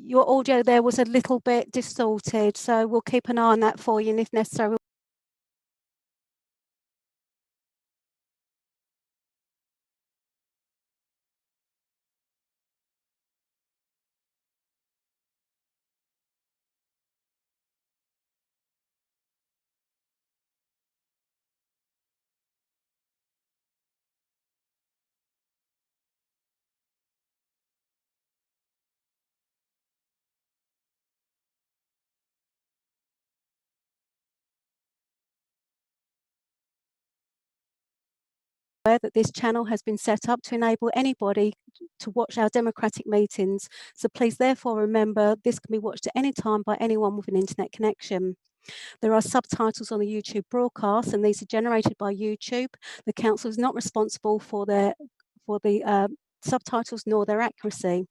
your audio there was a little bit distorted, so we'll keep an eye on that for you, and if necessary, that this channel has been set up to enable anybody to watch our democratic meetings. So please therefore remember this can be watched at any time by anyone with an internet connection. There are subtitles on the YouTube broadcast, and these are generated by YouTube. The council is not responsible for the subtitles nor their accuracy.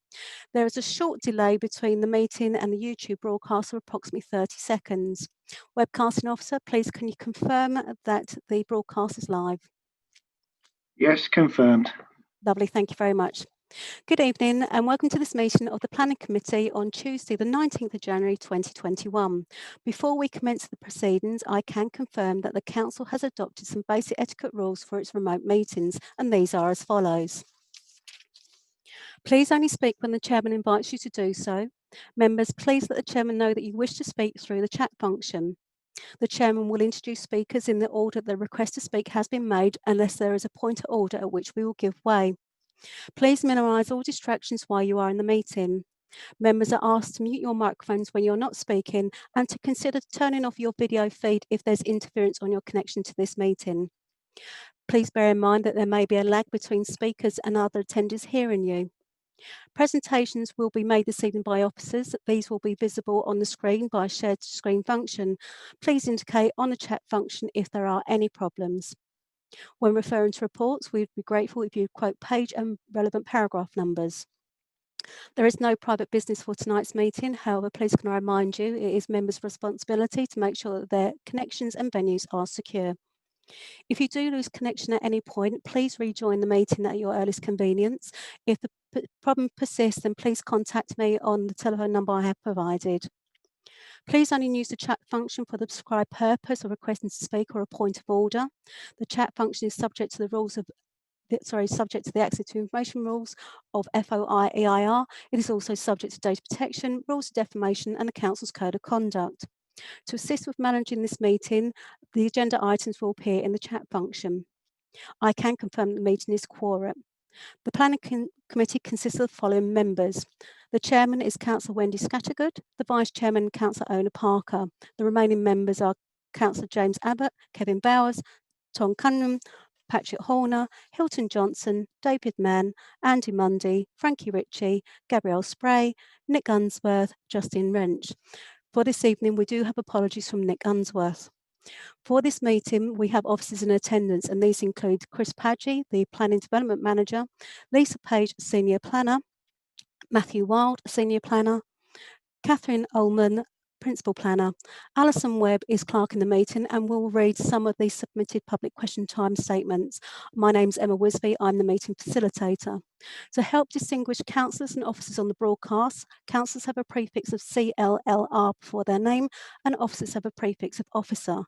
There is a short delay between the meeting and the YouTube broadcast of approximately 30 seconds. Webcasting officer, please can you confirm that the broadcast is live? Yes, confirmed. Lovely, thank you very much. Good evening and welcome to this meeting of the Planning Committee on Tuesday the 19th of January 2021. Before we commence the proceedings, I can confirm that the Council has adopted some basic etiquette rules for its remote meetings, and these are as follows. Please only speak when the Chairman invites you to do so. Members, please let the Chairman know that you wish to speak through the chat function. The Chairman will introduce speakers in the order the request to speak has been made, unless there is a point of order at which we will give way. Please minimise all distractions while you are in the meeting. Members are asked to mute your microphones when you're not speaking and to consider turning off your video feed if there's interference on your connection to this meeting. Please bear in mind that there may be a lag between speakers and other attendees hearing you. Presentations will be made this evening by officers. These will be visible on the screen by a shared screen function. Please indicate on the chat function if there are any problems. When referring to reports, we'd be grateful if you quote page and relevant paragraph numbers. There is no private business for tonight's meeting. However, please can I remind you, it is members' responsibility to make sure that their connections and venues are secure. If you do lose connection at any point, please rejoin the meeting at your earliest convenience. If the problem persists, then please contact me on the telephone number I have provided. Please only use the chat function for the prescribed purpose of requesting to speak or a point of order. The chat function is subject to the rules of subject to the access to information rules of FOI-EIR. It is also subject to data protection, rules of defamation, and the Council's Code of Conduct. To assist with managing this meeting, the agenda items will appear in the chat function. I can confirm that the meeting is quorum. The Planning Committee consists of the following members. The Chairman is Councillor Wendy Scattergood, the Vice Chairman, Councillor Ona Parker. The remaining members are Councillor James Abbott, Kevin Bowers, Tom Cunningham, Patrick Horner, Hilton Johnson, David Mann, Andy Mundy, Frankie Ritchie, Gabrielle Spray, Nick Unsworth, Justin Wrench. For this evening, we do have apologies from Nick Unsworth. For this meeting, we have officers in attendance, and these include Chris Padgey, the Planning Development Manager, Lisa Page, Senior Planner, Matthew Wild, Senior Planner, Catherine Ullman, Principal Planner. Alison Webb is clerk in the meeting and will read some of the submitted public question time statements. My name's Emma Wisby, I'm the meeting facilitator. To help distinguish councillors and officers on the broadcast, councillors have a prefix of CLLR before their name and officers have a prefix of officer.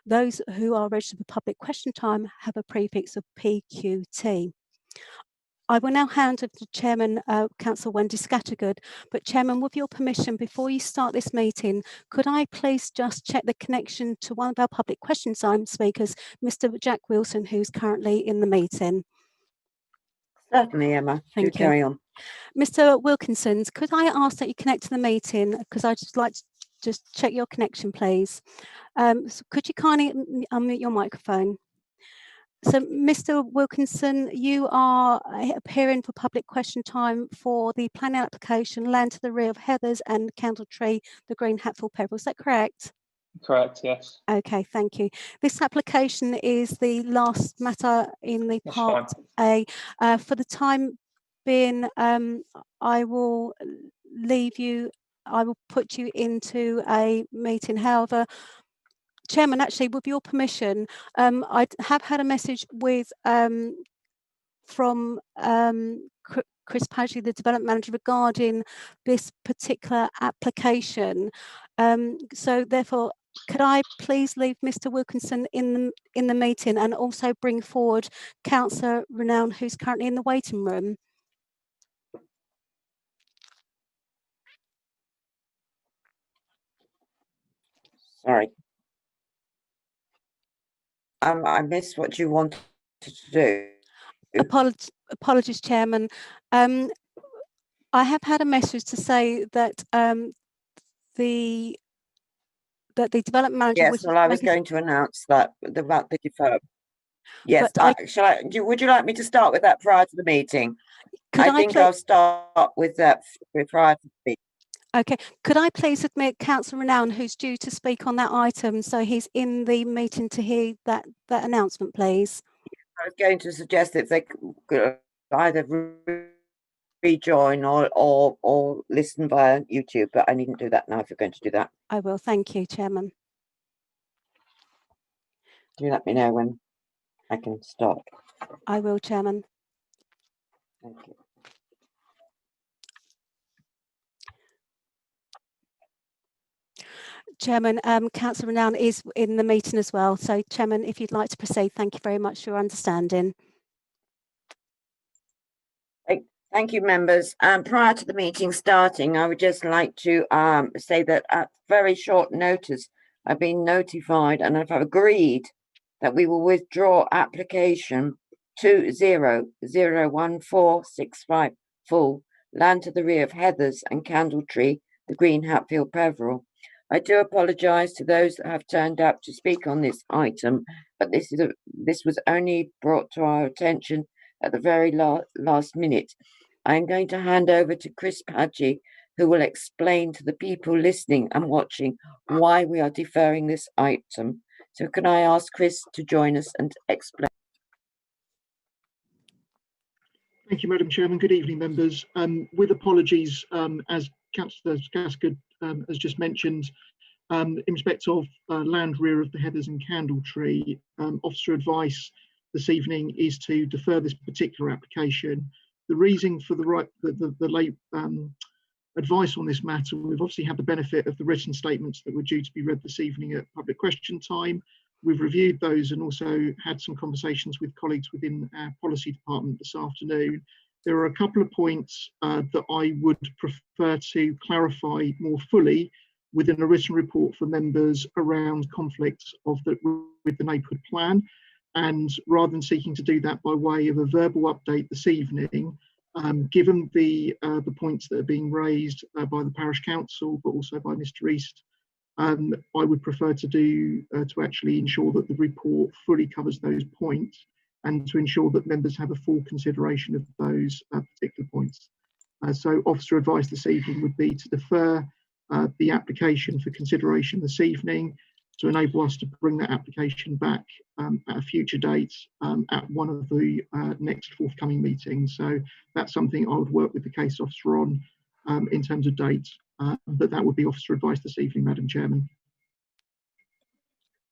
Those who are registered for public question time have a prefix of PQT. I will now hand over to Chairman, Councillor Wendy Scattergood. But Chairman, with your permission, before you start this meeting, could I please just check the connection to one of our public question time speakers, Mr. Jack Wilson, who's currently in the meeting? Certainly, Emma. Thank you. Carry on. Mr. Wilkinson, could I ask that you connect to the meeting? Because I'd just like to just check your connection, please. So could you kindly unmute your microphone? So, Mr. Wilkinson, you are appearing for public question time for the planning application Land to the Rear of Heathers and Candle Tree, the Green Hatfield Pebble. Is that correct? Correct, yes. Okay, thank you. This application is the last matter in the Part A. For the time being, I will leave you, I will put you into a meeting. However, Chairman, actually, with your permission, I have had a message with from Chris Padgett, the development manager, regarding this particular application. So therefore, could I please leave Mr. Wilkinson in the meeting and also bring forward Councillor Renown, who's currently in the waiting room? Sorry. I missed what you wanted to do. Apologies, Chairman. I have had a message to say that the development manager. Yes, well, I was going to announce that about the defer. Yes, would you like me to start with that prior to the meeting? I think I'll start with that prior to the meeting. Okay, could I please admit Councillor Renown, who's due to speak on that item, so he's in the meeting to hear that announcement, please? I was going to suggest if they could either rejoin or listen via YouTube, but I needn't do that now if you're going to do that. I will, thank you, Chairman. Do you let me know when I can start? I will, Chairman. Thank you. Chairman, Councillor Renown is in the meeting as well. So, Chairman, if you'd like to proceed, thank you very much for your understanding. Thank you, members. Prior to the meeting starting, I would just like to say that at very short notice, I've been notified and I've agreed that we will withdraw application 20014654 full land to the rear of Heathers and Candletree, the Green Hatfield Peveril. I do apologise to those that have turned up to speak on this item, but this was only brought to our attention at the very last minute. I'm going to hand over to Chris Padgett, who will explain to the people listening and watching why we are deferring this item. So can I ask Chris to join us and explain? Thank you, Madam Chairman. Good evening, members. With apologies, as Councillor Gaskell has just mentioned, in respect of land rear of the Heathers and Candletree, officer advice this evening is to defer this particular application. The reason for the late advice on this matter, we've obviously had the benefit of the written statements that were due to be read this evening at public question time. We've reviewed those and also had some conversations with colleagues within our policy department this afternoon. There are a couple of points that I would prefer to clarify more fully within a written report for members around conflicts with the neighbourhood plan. And rather than seeking to do that by way of a verbal update this evening, given the points that are being raised by the parish council, but also by Mr. East, I would prefer to actually ensure that the report fully covers those points and to ensure that members have a full consideration of those particular points. So officer advice this evening would be to defer the application for consideration this evening to enable us to bring that application back at a future date at one of the next forthcoming meetings. So that's something I would work with the case officer on in terms of dates, but that would be officer advice this evening, Madam Chairman.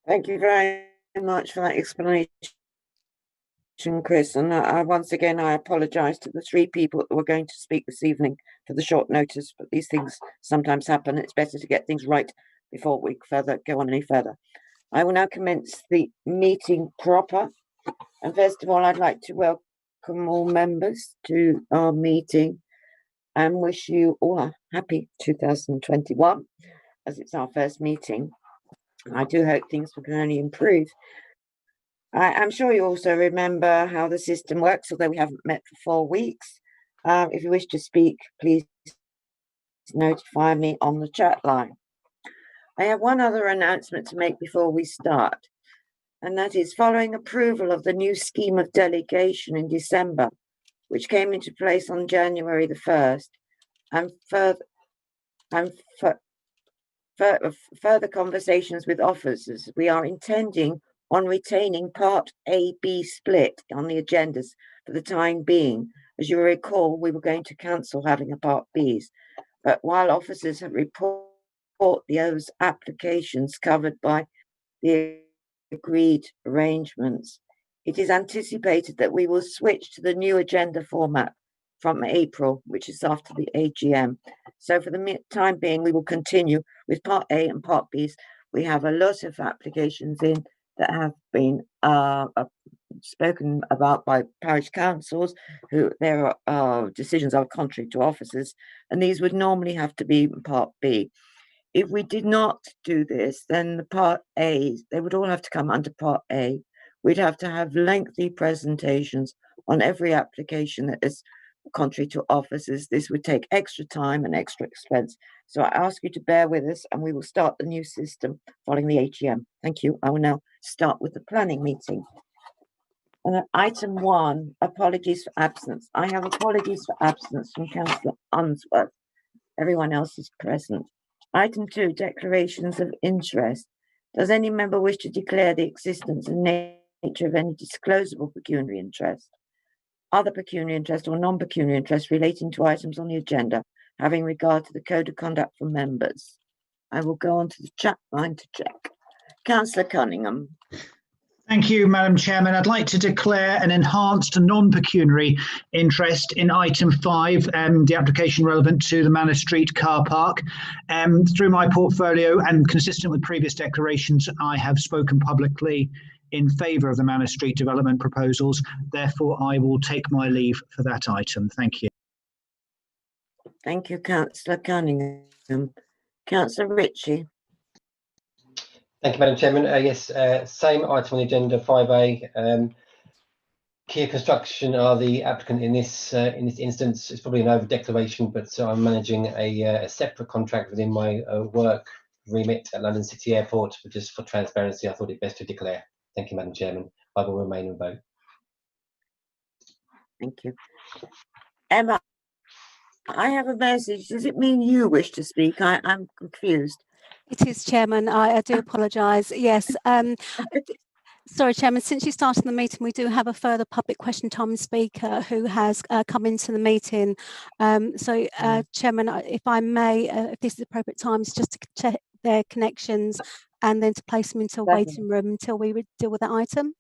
Thank you very much for that explanation, Chris. And once again, I apologise to the three people that were going to speak this evening for the short notice, but these things sometimes happen. It's better to get things right before we go on any further. I will now commence the meeting proper. And first of all, I'd like to welcome all members to our meeting and wish you all a happy 2021, as it's our first meeting. I do hope things can only improve. I'm sure you also remember how the system works, although we haven't met for 4 weeks. If you wish to speak, please notify me on the chat line. I have one other announcement to make before we start, and that is following approval of the new scheme of delegation in December, which came into place on January the 1st, and further conversations with officers, we are intending on retaining Part A-B split on the agendas for the time being. As you recall, we were going to cancel having a Part Bs, but while officers have reported those applications covered by the agreed arrangements, it is anticipated that we will switch to the new agenda format from April, which is after the AGM. So for the time being, we will continue with Part A and Part B. We have a lot of applications in that have been spoken about by parish councils, who their decisions are contrary to officers, and these would normally have to be in Part B. If we did not do this, then the Part A, they would all have to come under Part A. We'd have to have lengthy presentations on every application that is contrary to officers. This would take extra time and extra expense. So I ask you to bear with us, and we will start the new system following the AGM. Thank you. I will now start with the planning meeting. And item 1, apologies for absence. I have apologies for absence from Councillor Unsworth. Everyone else is present. Item 2, declarations of interest. Does any member wish to declare the existence and nature of any disclosable pecuniary interest, other pecuniary interest or non-pecuniary interest relating to items on the agenda, having regard to the code of conduct for members? I will go on to the chat line to check. Councillor Cunningham. Thank you, Madam Chairman. I'd like to declare an enhanced non-pecuniary interest in item 5, the application relevant to the Manor Street car park. Through my portfolio and consistent with previous declarations, I have spoken publicly in favour of the Manor Street development proposals. Therefore, I will take my leave for that item. Thank you. Thank you, Councillor Cunningham. Councillor Ritchie. Thank you, Madam Chairman. Yes, same item on the agenda, 5A. Kia Construction are the applicant in this instance. It's probably an over declaration, but I'm managing a separate contract within my work remit at London City Airport. But just for transparency, I thought it best to declare. Thank you, Madam Chairman. I will remain and vote. Thank you. Emma, I have a message. Does it mean you wish to speak? I'm confused. It is, Chairman. I do apologise. Yes. Sorry, Chairman, since you started the meeting, we do have a further public question time speaker who has come into the meeting. Chairman, if I may, if this is the appropriate time, it's just to check their connections and then to place them into a waiting room until we would deal with that item.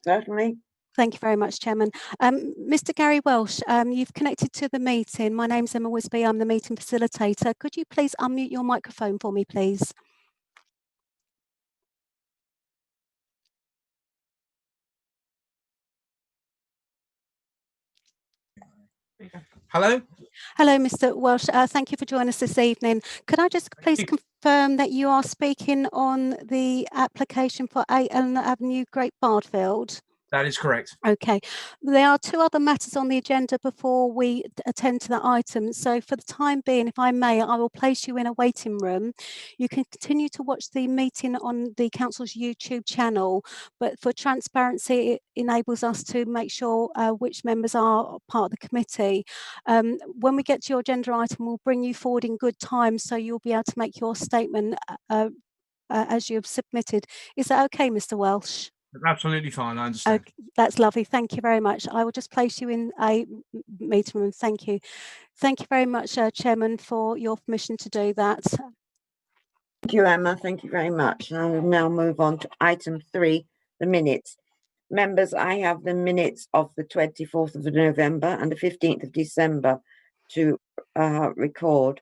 Certainly. Thank you very much, Chairman. Mr. Gary Welsh, you've connected to the meeting. My name's Emma Wisby. I'm the meeting facilitator. Could you please unmute your microphone for me, please? Hello. Hello, Mr. Welsh. Thank you for joining us this evening. Could I just please confirm that you are speaking on the application for 8 Eleanor Avenue, Great Bardfield? That is correct. Okay. There are 2 other matters on the agenda before we attend to that item. So for the time being, if I may, I will place you in a waiting room. You can continue to watch the meeting on the Council's YouTube channel, but for transparency, it enables us to make sure which members are part of the committee. When we get to your agenda item, we'll bring you forward in good time, so you'll be able to make your statement as you've submitted. Is that okay, Mr. Welsh? Absolutely fine. I understand. Okay, that's lovely. Thank you very much. I will just place you in a meeting room. Thank you. Thank you very much, Chairman, for your permission to do that. Thank you, Emma. Thank you very much. I will now move on to item 3, the minutes. Members, I have the minutes of the 24th of November and the 15th of December to record.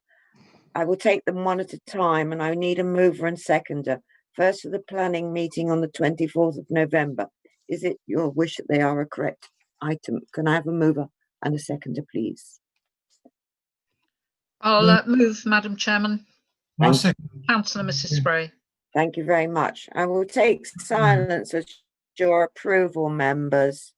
I will take them one at a time, and I need a mover and seconder. First, for the planning meeting on the 24th of November. Is it your wish that they are a correct item? Can I have a mover and a seconder, please? I'll move, Madam Chairman. Councillor Mrs. Spray. Thank you very much. I will take silence as your approval, members.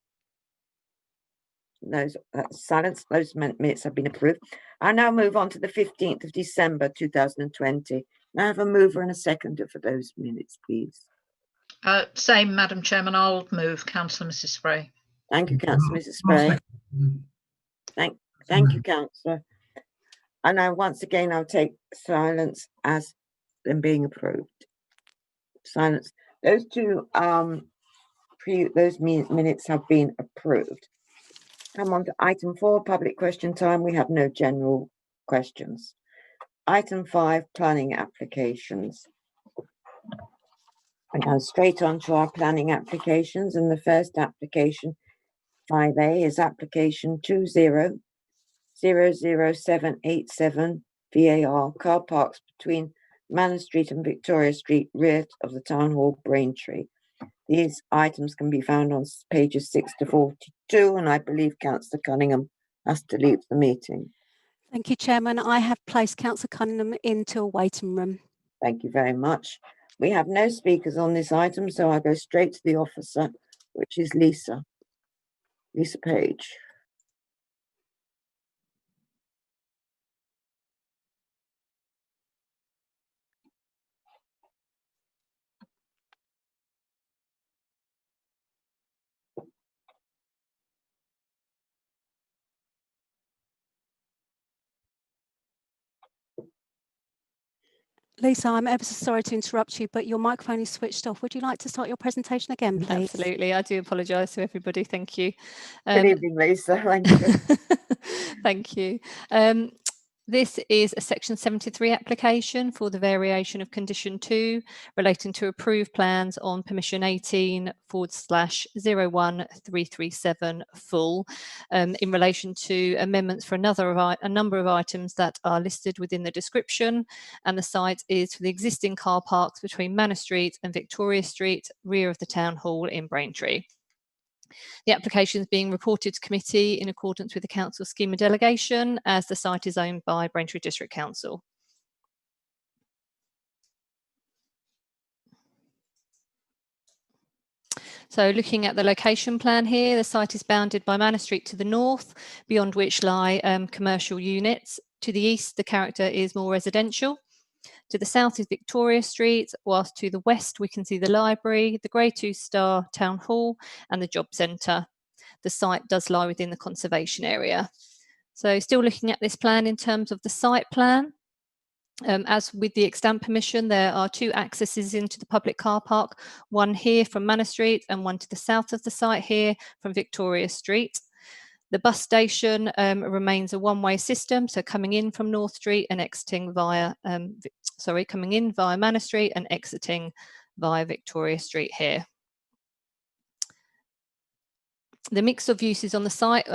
Those silence, those minutes have been approved. I now move on to the 15th of December 2020. May I have a mover and a seconder for those minutes, please? Same, Madam Chairman. I'll move, Councillor Mrs. Spray. Thank you, Councillor Mrs. Spray. Thank you, Councillor. And now, once again, I'll take silence as them being approved. Silence. Those 2 those minutes have been approved. Come on to item 4, public question time. We have no general questions. Item 5, planning applications. We go straight on to our planning applications, and the first application 5A is application 20000787 VAR car parks between Manor Street and Victoria Street, rear of the Town Hall, Braintree. These items can be found on pages 6 to 42, and I believe Councillor Cunningham has to leave the meeting. Thank you, Chairman. I have placed Councillor Cunningham into a waiting room. Thank you very much. We have no speakers on this item, so I go straight to the officer, which is Lisa Page. Lisa, I'm ever so sorry to interrupt you, but your microphone is switched off. Would you like to start your presentation again, please? Absolutely. I do apologise to everybody. Thank you. Good evening, Lisa. Thank you. Thank you. This is a Section 73 application for the variation of Condition 2 relating to approved plans on Permission 18/01337 full in relation to amendments for a number of items that are listed within the description, and the site is for the existing car parks between Manor Street and Victoria Street, rear of the Town Hall in Braintree. The application is being reported to committee in accordance with the council scheme of delegation, as the site is owned by Braintree District Council. So looking at the location plan here, the site is bounded by Manor Street to the north, beyond which lie commercial units. To the east, the character is more residential. To the south is Victoria Street, whilst to the west we can see the library, the Grade 2-star Town Hall and the Job Centre. The site does lie within the conservation area. So still looking at this plan in terms of the site plan, as with the extant permission, there are two accesses into the public car park, one here from Manor Street and one to the south of the site here from Victoria Street. The bus station remains a one-way system, so coming in from North Street and exiting via, coming in via Manor Street and exiting via Victoria Street here. The mix of uses on the site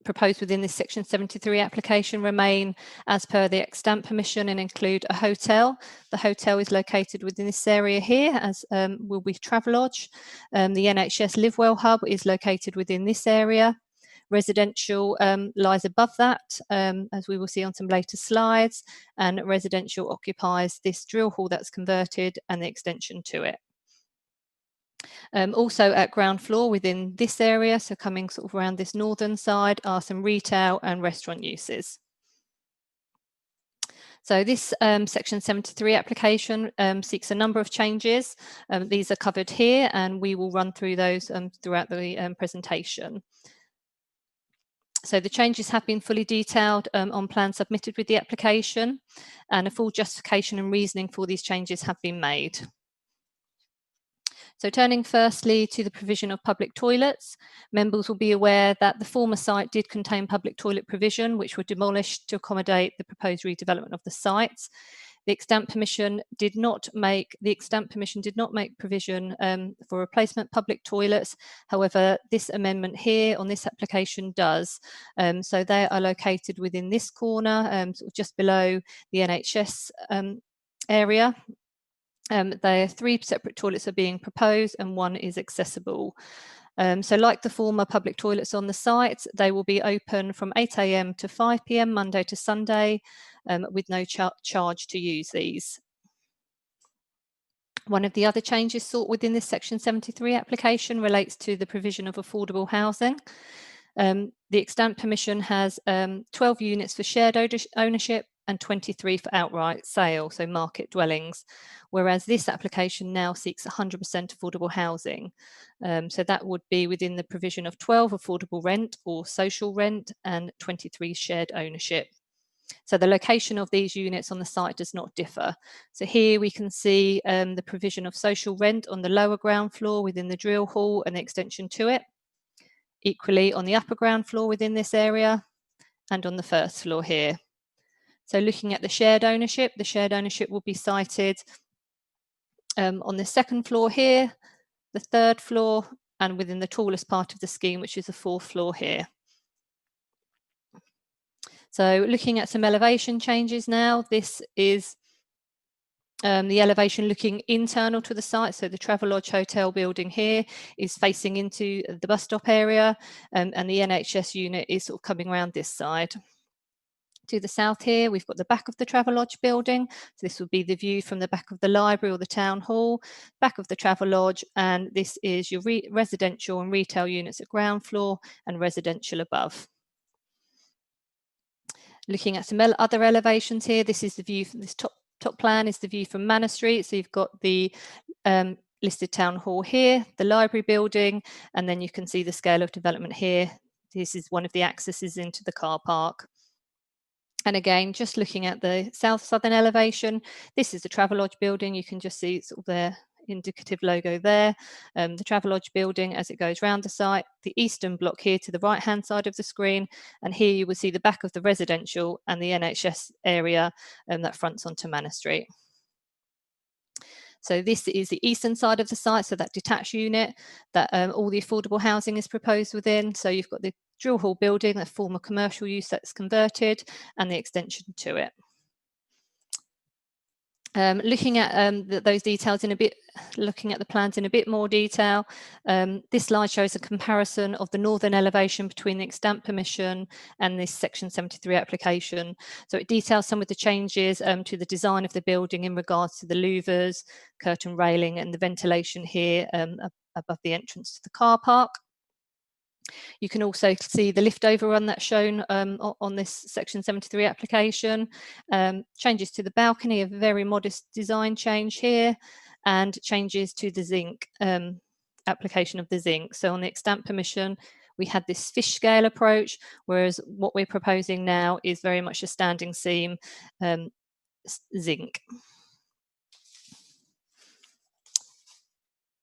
proposed within this Section 73 application remain as per the extant permission and include a hotel. The hotel is located within this area here, as will be Travelodge. The NHS Livewell Hub is located within this area. Residential lies above that, as we will see on some later slides, and residential occupies this drill hall that's converted and the extension to it. Also at ground floor within this area, so coming sort of around this northern side, are some retail and restaurant uses. So this Section 73 application seeks a number of changes. These are covered here, and we will run through those throughout the presentation. So the changes have been fully detailed on plans submitted with the application, and a full justification and reasoning for these changes have been made. So turning firstly to the provision of public toilets, members will be aware that the former site did contain public toilet provision, which were demolished to accommodate the proposed redevelopment of the site. The extant permission did not make provision for replacement public toilets. However, this amendment here on this application does. So they are located within this corner, sort of just below the NHS area. There are 3 separate toilets are being proposed and 1 is accessible. So like the former public toilets on the site, they will be open from 8 AM to 5 PM Monday to Sunday with no charge to use these. One of the other changes sought within this Section 73 application relates to the provision of affordable housing. The extant permission has 12 units for shared ownership and 23 for outright sale, so market dwellings, whereas this application now seeks 100% affordable housing. So that would be within the provision of 12 affordable rent or social rent and 23 shared ownership. So the location of these units on the site does not differ. So here we can see the provision of social rent on the lower ground floor within the drill hall and the extension to it. Equally on the upper ground floor within this area and on the first floor here. So looking at the shared ownership will be sited on the second floor here, the third floor and within the tallest part of the scheme, which is the 4th floor here. So looking at some elevation changes now, this is the elevation looking internal to the site. So the Travelodge Hotel building here is facing into the bus stop area, and the NHS unit is sort of coming around this side. To the south here, we've got the back of the Travelodge building. So this would be the view from the back of the library or the town hall, back of the Travelodge, and this is your residential and retail units at ground floor and residential above. Looking at some other elevations here, this is the view from this top plan is the view from Manor Street. So you've got the listed town hall here, the library building, and then you can see the scale of development here. This is one of the accesses into the car park. And again, just looking at the southern elevation, this is the Travelodge building. You can just see sort of their indicative logo there. The Travelodge building as it goes round the site, the eastern block here to the right-hand side of the screen, and here you will see the back of the residential and the NHS area that fronts onto Manor Street. So this is the eastern side of the site, so that detached unit that all the affordable housing is proposed within. So you've got the Drill Hall building, a former commercial use that's converted, and the extension to it. Looking at those details in a bit, looking at the plans in a bit more detail, this slide shows a comparison of the northern elevation between the extant permission and this Section 73 application. So it details some of the changes to the design of the building in regards to the louvers, curtain railing, and the ventilation here above the entrance to the car park. You can also see the lift overrun that's shown on this Section 73 application. Changes to the balcony, a very modest design change here, and changes to the zinc, application of the zinc. So on the extant permission, we had this fish scale approach, whereas what we're proposing now is very much a standing seam zinc.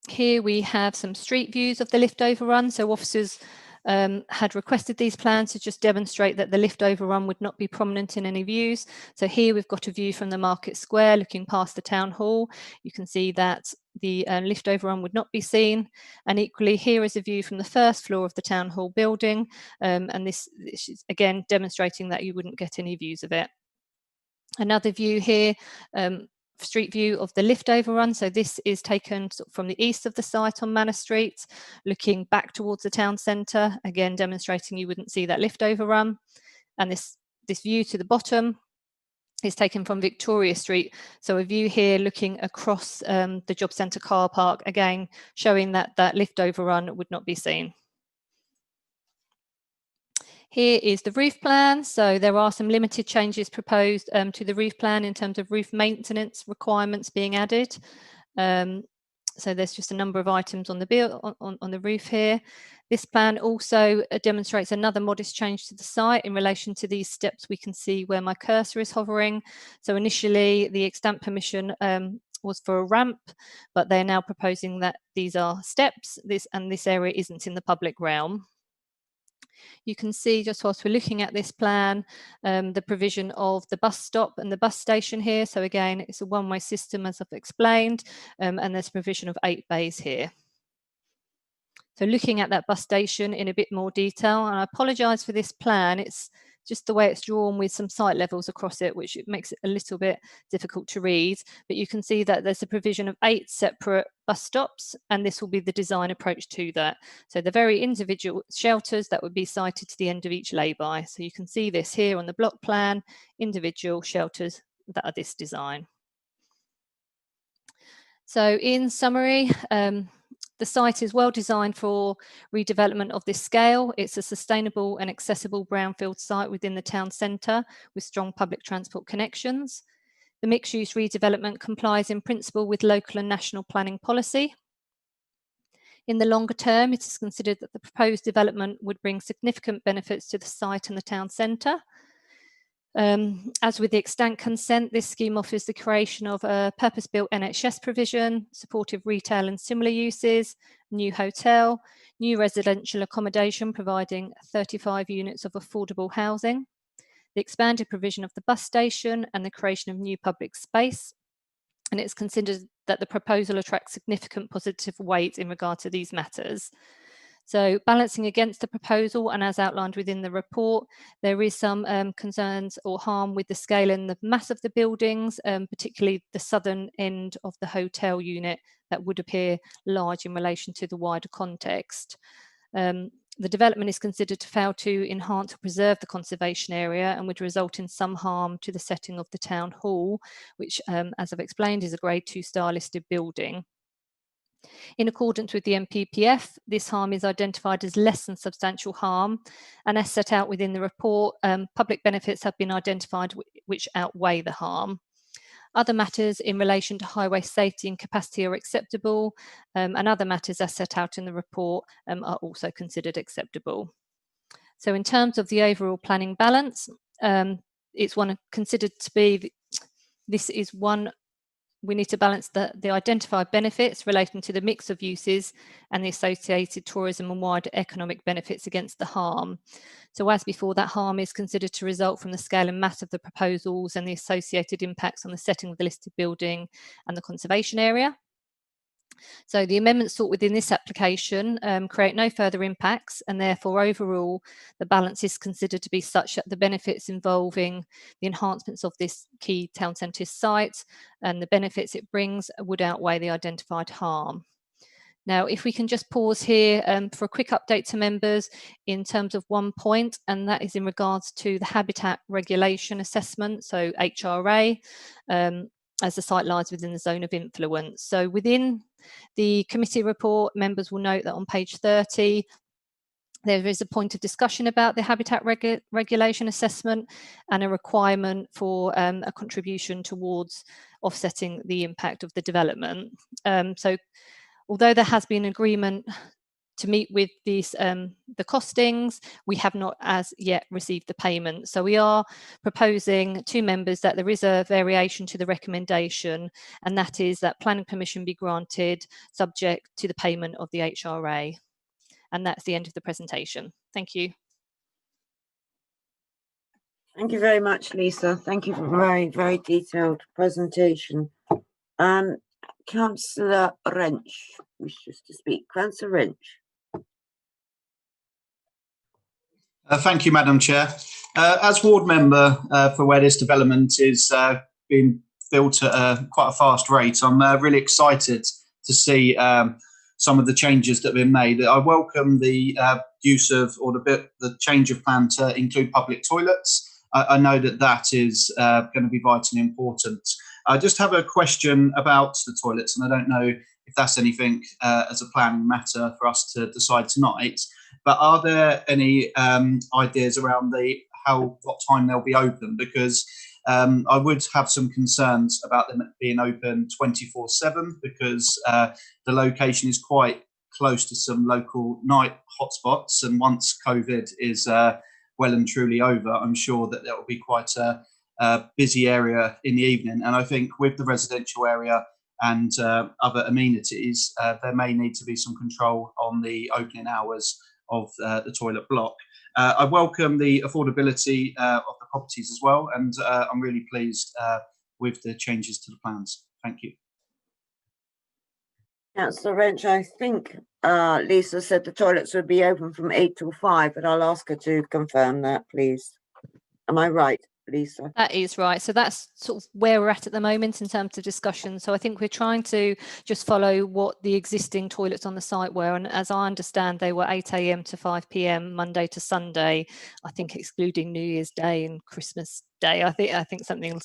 Here we have some street views of the lift overrun. So officers had requested these plans to just demonstrate that the lift overrun would not be prominent in any views. So here we've got a view from the Market Square looking past the town hall. You can see that the lift overrun would not be seen. And equally, here is a view from the 1st floor of the town hall building. And this is again demonstrating that you wouldn't get any views of it. Another view here, street view of the lift overrun. So this is taken from the east of the site on Manor Street, looking back towards the town centre, again demonstrating you wouldn't see that lift overrun. And this view to the bottom is taken from Victoria Street. So a view here looking across the job centre car park, again showing that that lift overrun would not be seen. Here is the roof plan. So there are some limited changes proposed to the roof plan in terms of roof maintenance requirements being added. So there's just a number of items on the roof here. This plan also demonstrates another modest change to the site in relation to these steps. We can see where my cursor is hovering. So initially the extant permission was for a ramp, but they're now proposing that these are steps. This area isn't in the public realm. You can see just whilst we're looking at this plan, the provision of the bus stop and the bus station here. So again, it's a one-way system as I've explained, and there's provision of 8 bays here. So looking at that bus station in a bit more detail, and I apologise for this plan, it's just the way it's drawn with some site levels across it, which it makes it a little bit difficult to read. But you can see that there's a provision of 8 separate bus stops, and this will be the design approach to that. So the very individual shelters that would be sited to the end of each lay-by. So you can see this here on the block plan, individual shelters that are this design. So in summary, the site is well designed for redevelopment of this scale. It's a sustainable and accessible brownfield site within the town centre with strong public transport connections. The mixed-use redevelopment complies in principle with local and national planning policy. In the longer term, it is considered that the proposed development would bring significant benefits to the site and the town centre. As with the extant consent, this scheme offers the creation of a purpose-built NHS provision, supportive retail and similar uses, new hotel, new residential accommodation providing 35 units of affordable housing, the expanded provision of the bus station and the creation of new public space. And it's considered that the proposal attracts significant positive weight in regard to these matters. So balancing against the proposal, and as outlined within the report, there is some concerns or harm with the scale and the mass of the buildings, particularly the southern end of the hotel unit that would appear large in relation to the wider context. The development is considered to fail to enhance or preserve the conservation area and would result in some harm to the setting of the town hall, which, as I've explained, is a Grade 2 star listed building. In accordance with the NPPF, this harm is identified as less than substantial harm, and as set out within the report, public benefits have been identified which outweigh the harm. Other matters in relation to highway safety and capacity are acceptable, and other matters as set out in the report are also considered acceptable. So in terms of the overall planning balance, it's considered to be, this is one, we need to balance the identified benefits relating to the mix of uses and the associated tourism and wider economic benefits against the harm. So as before, that harm is considered to result from the scale and mass of the proposals and the associated impacts on the setting of the listed building and the conservation area. So the amendments sought within this application create no further impacts, and therefore overall the balance is considered to be such that the benefits involving the enhancements of this key town centre site and the benefits it brings would outweigh the identified harm. Now, if we can just pause here for a quick update to members in terms of one point, and that is in regards to the habitat regulation assessment, so HRA, as the site lies within the zone of influence. So within the committee report, members will note that on page 30, there is a point of discussion about the habitat regulation assessment and a requirement for a contribution towards offsetting the impact of the development. So although there has been agreement to meet with these, the costings, we have not as yet received the payment. So we are proposing to members that there is a variation to the recommendation, and that is that planning permission be granted subject to the payment of the HRA. And that's the end of the presentation. Thank you. Thank you very much, Lisa. Thank you for a very, very detailed presentation. Councillor Wrench wishes to speak. Councillor Wrench. Thank you, Madam Chair. As ward member for where this development is being built at quite a fast rate, I'm really excited to see some of the changes that have been made. I welcome the use of, or the change of plan to include public toilets. I know that that is going to be vitally important. I just have a question about the toilets, and I don't know if that's anything as a planning matter for us to decide tonight. But are there any ideas around what time they'll be open? Because I would have some concerns about them being open 24/7, because the location is quite close to some local night hotspots, and once COVID is well and truly over, I'm sure that there will be quite a busy area in the evening. And I think with the residential area and other amenities, there may need to be some control on the opening hours of the toilet block. I welcome the affordability of the properties as well, and I'm really pleased with the changes to the plans. Thank you. Councillor Wrench, I think Lisa said the toilets would be open from 8 till 5, but I'll ask her to confirm that, please. Am I right, Lisa? That is right. So that's sort of where we're at the moment in terms of discussion. So I think we're trying to just follow what the existing toilets on the site were. And as I understand, they were 8 AM to 5 PM, Monday to Sunday, I think excluding New Year's Day and Christmas Day. I think something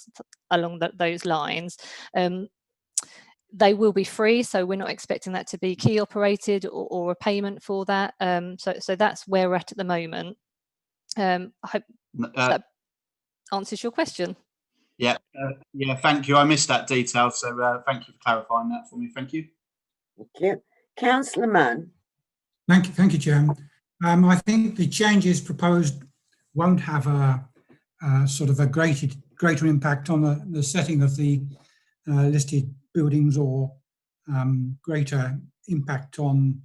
along those lines. They will be free, so we're not expecting that to be key operated or a payment for that. So that's where we're at the moment. I hope that answers your question. Yeah, thank you. I missed that detail, so thank you for clarifying that for me. Thank you. Thank you. Councillor Mann. Thank you, Chairman. I think the changes proposed won't have a sort of a greater impact on the setting of the listed buildings, or greater impact on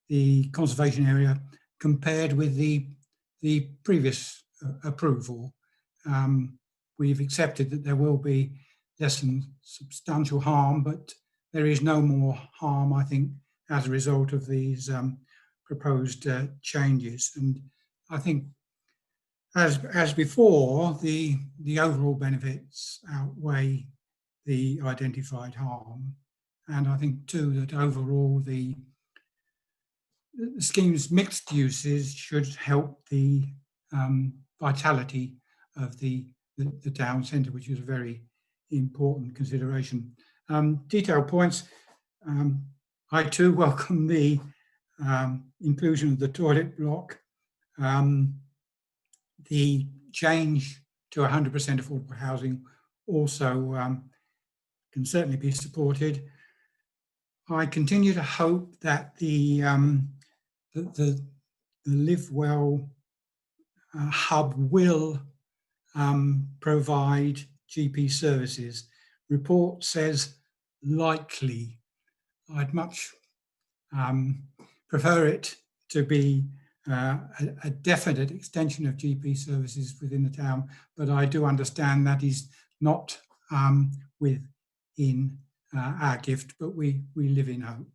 the conservation area compared with the previous approval. We've accepted that there will be less than substantial harm, but there is no more harm, I think, as a result of these proposed changes. And I think, as before, the overall benefits outweigh the identified harm. And I think too that overall the scheme's mixed uses should help the vitality of the town centre, which is a very important consideration. Detailed points. I too welcome the inclusion of the toilet block. The change to 100% affordable housing also can certainly be supported. I continue to hope that the Live Well hub will provide GP services. Report says likely. I'd much prefer it to be a definite extension of GP services within the town, but I do understand that is not within our gift, but we live in hope.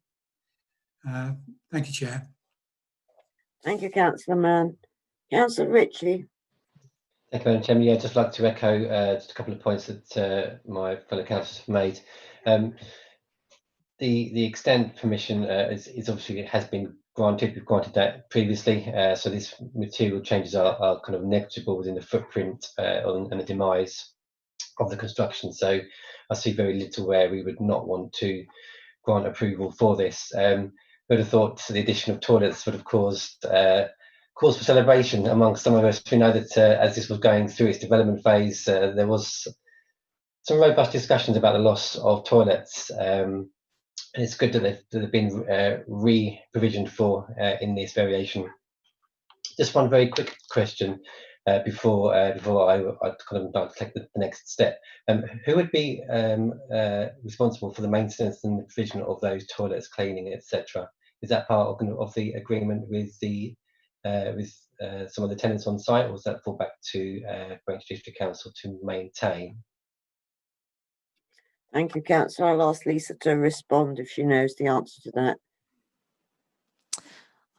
Thank you, Chair. Thank you, Councillor Mann. Councillor Ritchie. Thank you, Madam Chairman. Yeah, I'd just like to echo just a couple of points that my fellow councillors have made. The extent permission is obviously, it has been granted. We've granted that previously, so these material changes are kind of negligible within the footprint and the demise of the construction. So I see very little where we would not want to grant approval for this. Would have thought the addition of toilets would have caused cause for celebration amongst some of us. We know that as this was going through its development phase, there was some robust discussions about the loss of toilets. And it's good that they've been re-provisioned for in this variation. Just one very quick question before I kind of like to take the next step. Who would be responsible for the maintenance and the provision of those toilets, cleaning, etc.? Is that part of the agreement with the some of the tenants on site, or does that fall back to Greenwich District Council to maintain? Thank you, Councillor. I'll ask Lisa to respond if she knows the answer to that.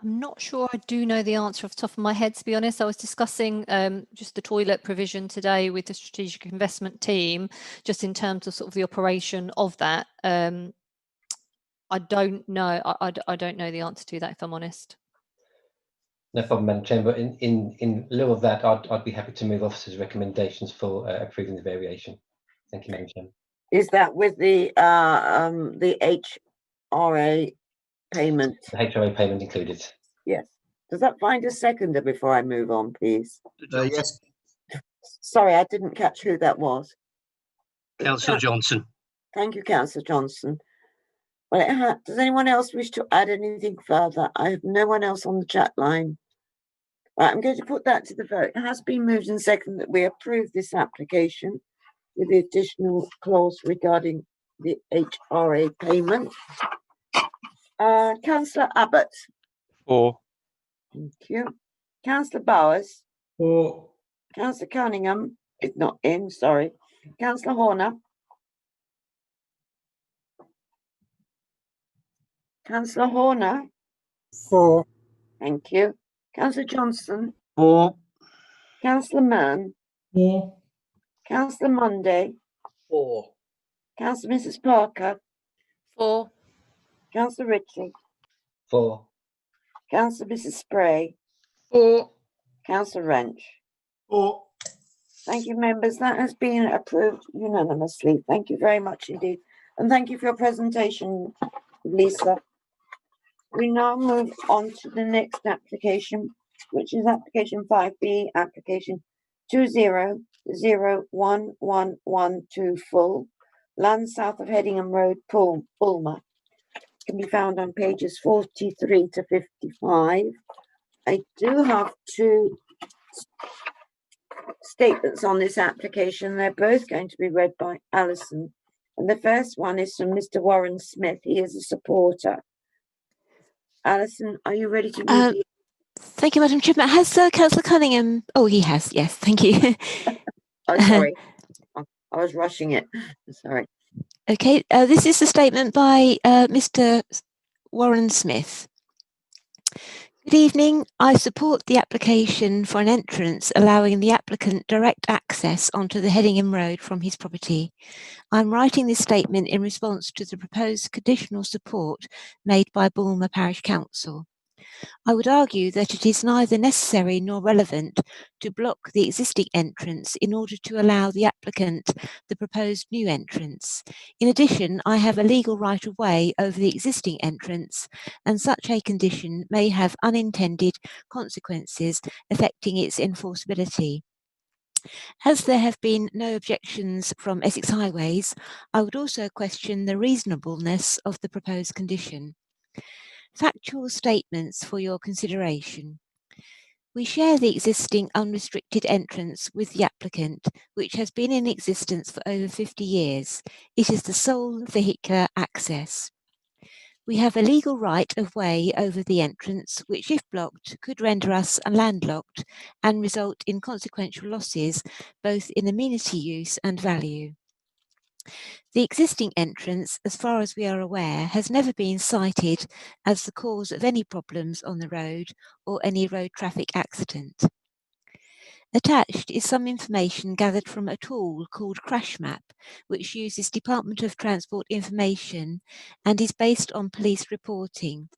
I'm not sure I do know the answer off the top of my head, to be honest. I was discussing just the toilet provision today with the strategic investment team, just in terms of sort of the operation of that. I don't know. I don't know the answer to that, if I'm honest. No problem, Madam Chair. But in lieu of that, I'd be happy to move officers' recommendations for approving the variation. Thank you, Madam Chair. Is that with the HRA payment? The HRA payment included. Yes. Does that find a seconder before I move on, please? Yes. Sorry, I didn't catch who that was. Councillor Johnson. Thank you, Councillor Johnson. Well, does anyone else wish to add anything further? I have no one else on the chat line. Right, I'm going to put that to the vote. It has been moved and seconded that we approve this application with the additional clause regarding the HRA payment. Councillor Abbott. For. Thank you. Councillor Bowers. For. Councillor Cunningham is not in, sorry. Councillor Horner. Councillor Horner. For. Thank you. Councillor Johnson. For. Councillor Mann. For. Councillor Monday. For. Councillor Mrs. Parker. For. Councillor Ritchie. For. Councillor Mrs. Spray. For. Councillor Wrench. For. Thank you, members. That has been approved unanimously. Thank you very much indeed. And thank you for your presentation, Lisa. We now move on to the next application, which is application 5B, application 20011112 full, land south of Headingham Road, Bulmer. Can be found on pages 43 to 55. I do have two statements on this application. They're both going to be read by Alison. And the first one is from Mr. Warren Smith. He is a supporter. Alison, are you ready to read it? Thank you, Madam Chairman. Has Councillor Cunningham? Oh, he has. Yes, thank you. Oh, sorry. I was rushing it. Sorry. Okay, this is a statement by Mr. Warren Smith. Good evening. I support the application for an entrance allowing the applicant direct access onto the Headingham Road from his property. I'm writing this statement in response to the proposed conditional support made by Bulmer Parish Council. I would argue that it is neither necessary nor relevant to block the existing entrance in order to allow the applicant the proposed new entrance. In addition, I have a legal right of way over the existing entrance, and such a condition may have unintended consequences affecting its enforceability. As there have been no objections from Essex Highways, I would also question the reasonableness of the proposed condition. Factual statements for your consideration. We share the existing unrestricted entrance with the applicant, which has been in existence for over 50 years. It is the sole vehicular access. We have a legal right of way over the entrance, which, if blocked, could render us landlocked and result in consequential losses, both in amenity use and value. The existing entrance, as far as we are aware, has never been cited as the cause of any problems on the road or any road traffic accident. Attached is some information gathered from a tool called CrashMap, which uses Department of Transport information and is based on police reporting.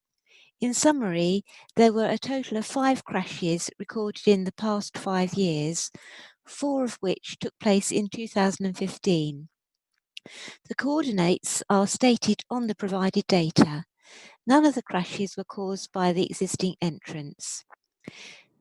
In summary, there were a total of 5 crashes recorded in the past 5 years, 4 of which took place in 2015. The coordinates are stated on the provided data. None of the crashes were caused by the existing entrance.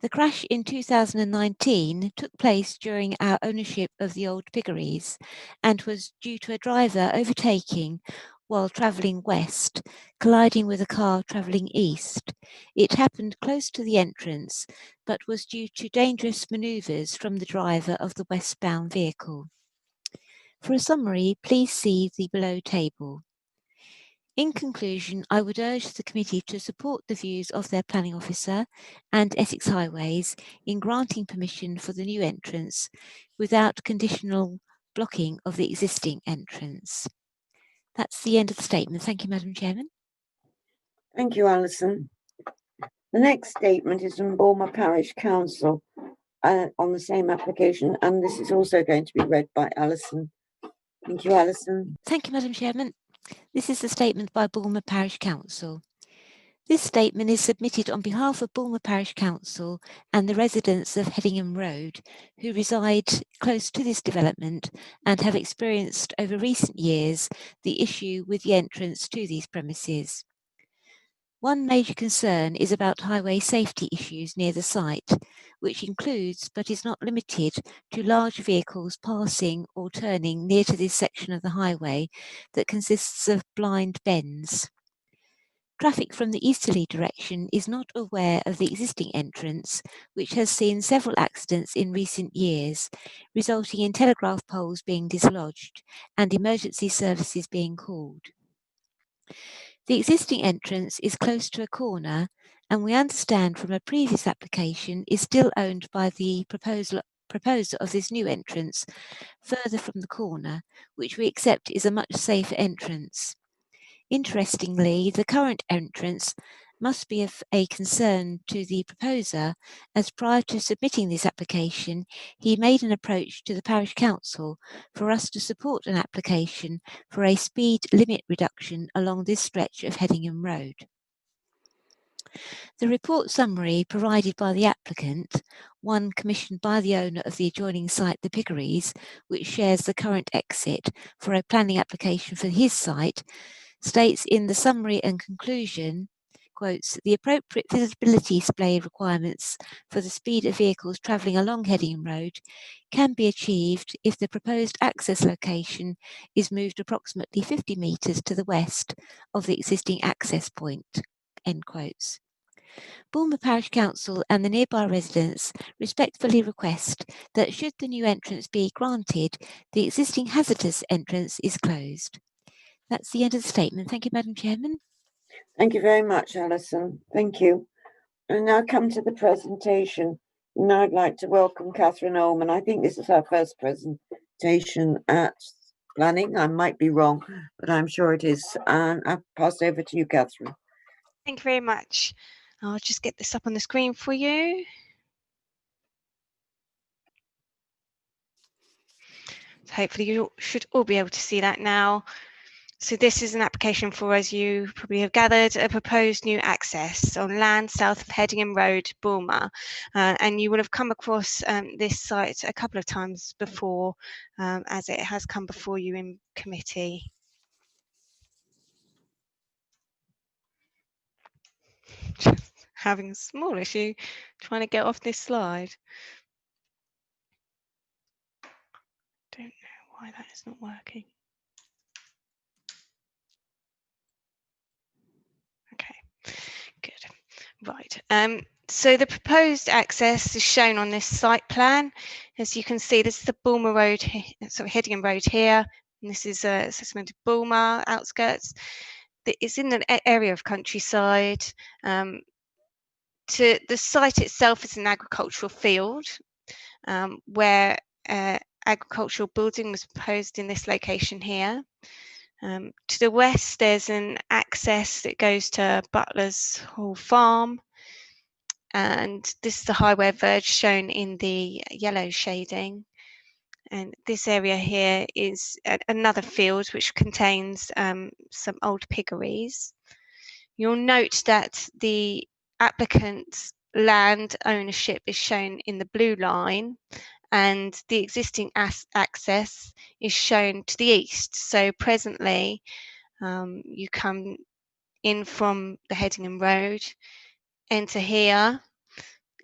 The crash in 2019 took place during our ownership of the Old Piggeries and was due to a driver overtaking while travelling west, colliding with a car travelling east. It happened close to the entrance, but was due to dangerous manoeuvres from the driver of the westbound vehicle. For a summary, please see the below table. In conclusion, I would urge the committee to support the views of their planning officer and Essex Highways in granting permission for the new entrance without conditional blocking of the existing entrance. That's the end of the statement. Thank you, Madam Chairman. Thank you, Alison. The next statement is from Bulmer Parish Council on the same application, and this is also going to be read by Alison. Thank you, Alison. Thank you, Madam Chairman. This is the statement by Bulmer Parish Council. This statement is submitted on behalf of Bulmer Parish Council and the residents of Headingham Road, who reside close to this development and have experienced over recent years the issue with the entrance to these premises. One major concern is about highway safety issues near the site, which includes but is not limited to large vehicles passing or turning near to this section of the highway that consists of blind bends. Traffic from the easterly direction is not aware of the existing entrance, which has seen several accidents in recent years, resulting in telegraph poles being dislodged and emergency services being called. The existing entrance is close to a corner, and we understand from a previous application is still owned by the proposer of this new entrance further from the corner, which we accept is a much safer entrance. Interestingly, the current entrance must be of a concern to the proposer, as prior to submitting this application, he made an approach to the Parish Council for us to support an application for a speed limit reduction along this stretch of Headingham Road. The report summary provided by the applicant, one commissioned by the owner of the adjoining site, the Piggeries, which shares the current exit for a planning application for his site, states in the summary and conclusion, quotes, the appropriate visibility display requirements for the speed of vehicles travelling along Headingham Road can be achieved if the proposed access location is moved approximately 50 metres to the west of the existing access point, end quotes. Bulmer Parish Council and the nearby residents respectfully request that should the new entrance be granted, the existing hazardous entrance is closed. That's the end of the statement. Thank you, Madam Chairman. Thank you very much, Alison. Thank you. And now come to the presentation. Now I'd like to welcome Catherine Ullman. I think this is her first presentation at planning. I might be wrong, but I'm sure it is. And I'll pass over to you, Catherine. Thank you very much. I'll just get this up on the screen for you. So hopefully you should all be able to see that now. So this is an application for, as you probably have gathered, a proposed new access on land south of Headingham Road, Bulmer. And you will have come across this site a couple of times before, as it has come before you in committee. Just having a small issue trying to get off this slide. Don't know why that is not working. Okay, good. Right. So the proposed access is shown on this site plan. As you can see, this is the Bulmer Road, sorry, Headingham Road here, and this is segmented Bulmer outskirts. It's in an area of countryside. To the site itself is an agricultural field where agricultural building was proposed in this location here. To the west, there's an access that goes to Butler's Hall Farm. And this is the highway verge shown in the yellow shading. And this area here is another field which contains some old piggeries. You'll note that the applicant's land ownership is shown in the blue line, and the existing access is shown to the east. So presently, you come in from the Headingham Road, enter here,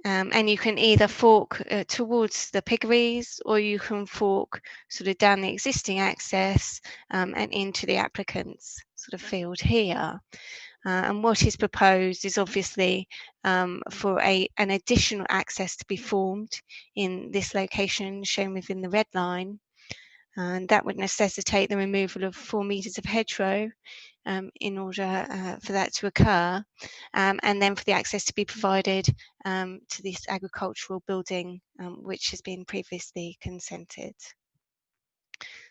and you can either fork towards the piggeries, or you can fork sort of down the existing access and into the applicant's sort of field here. And what is proposed is obviously for an additional access to be formed in this location shown within the red line. And that would necessitate the removal of 4 metres of hedgerow in order for that to occur, and then for the access to be provided to this agricultural building, which has been previously consented.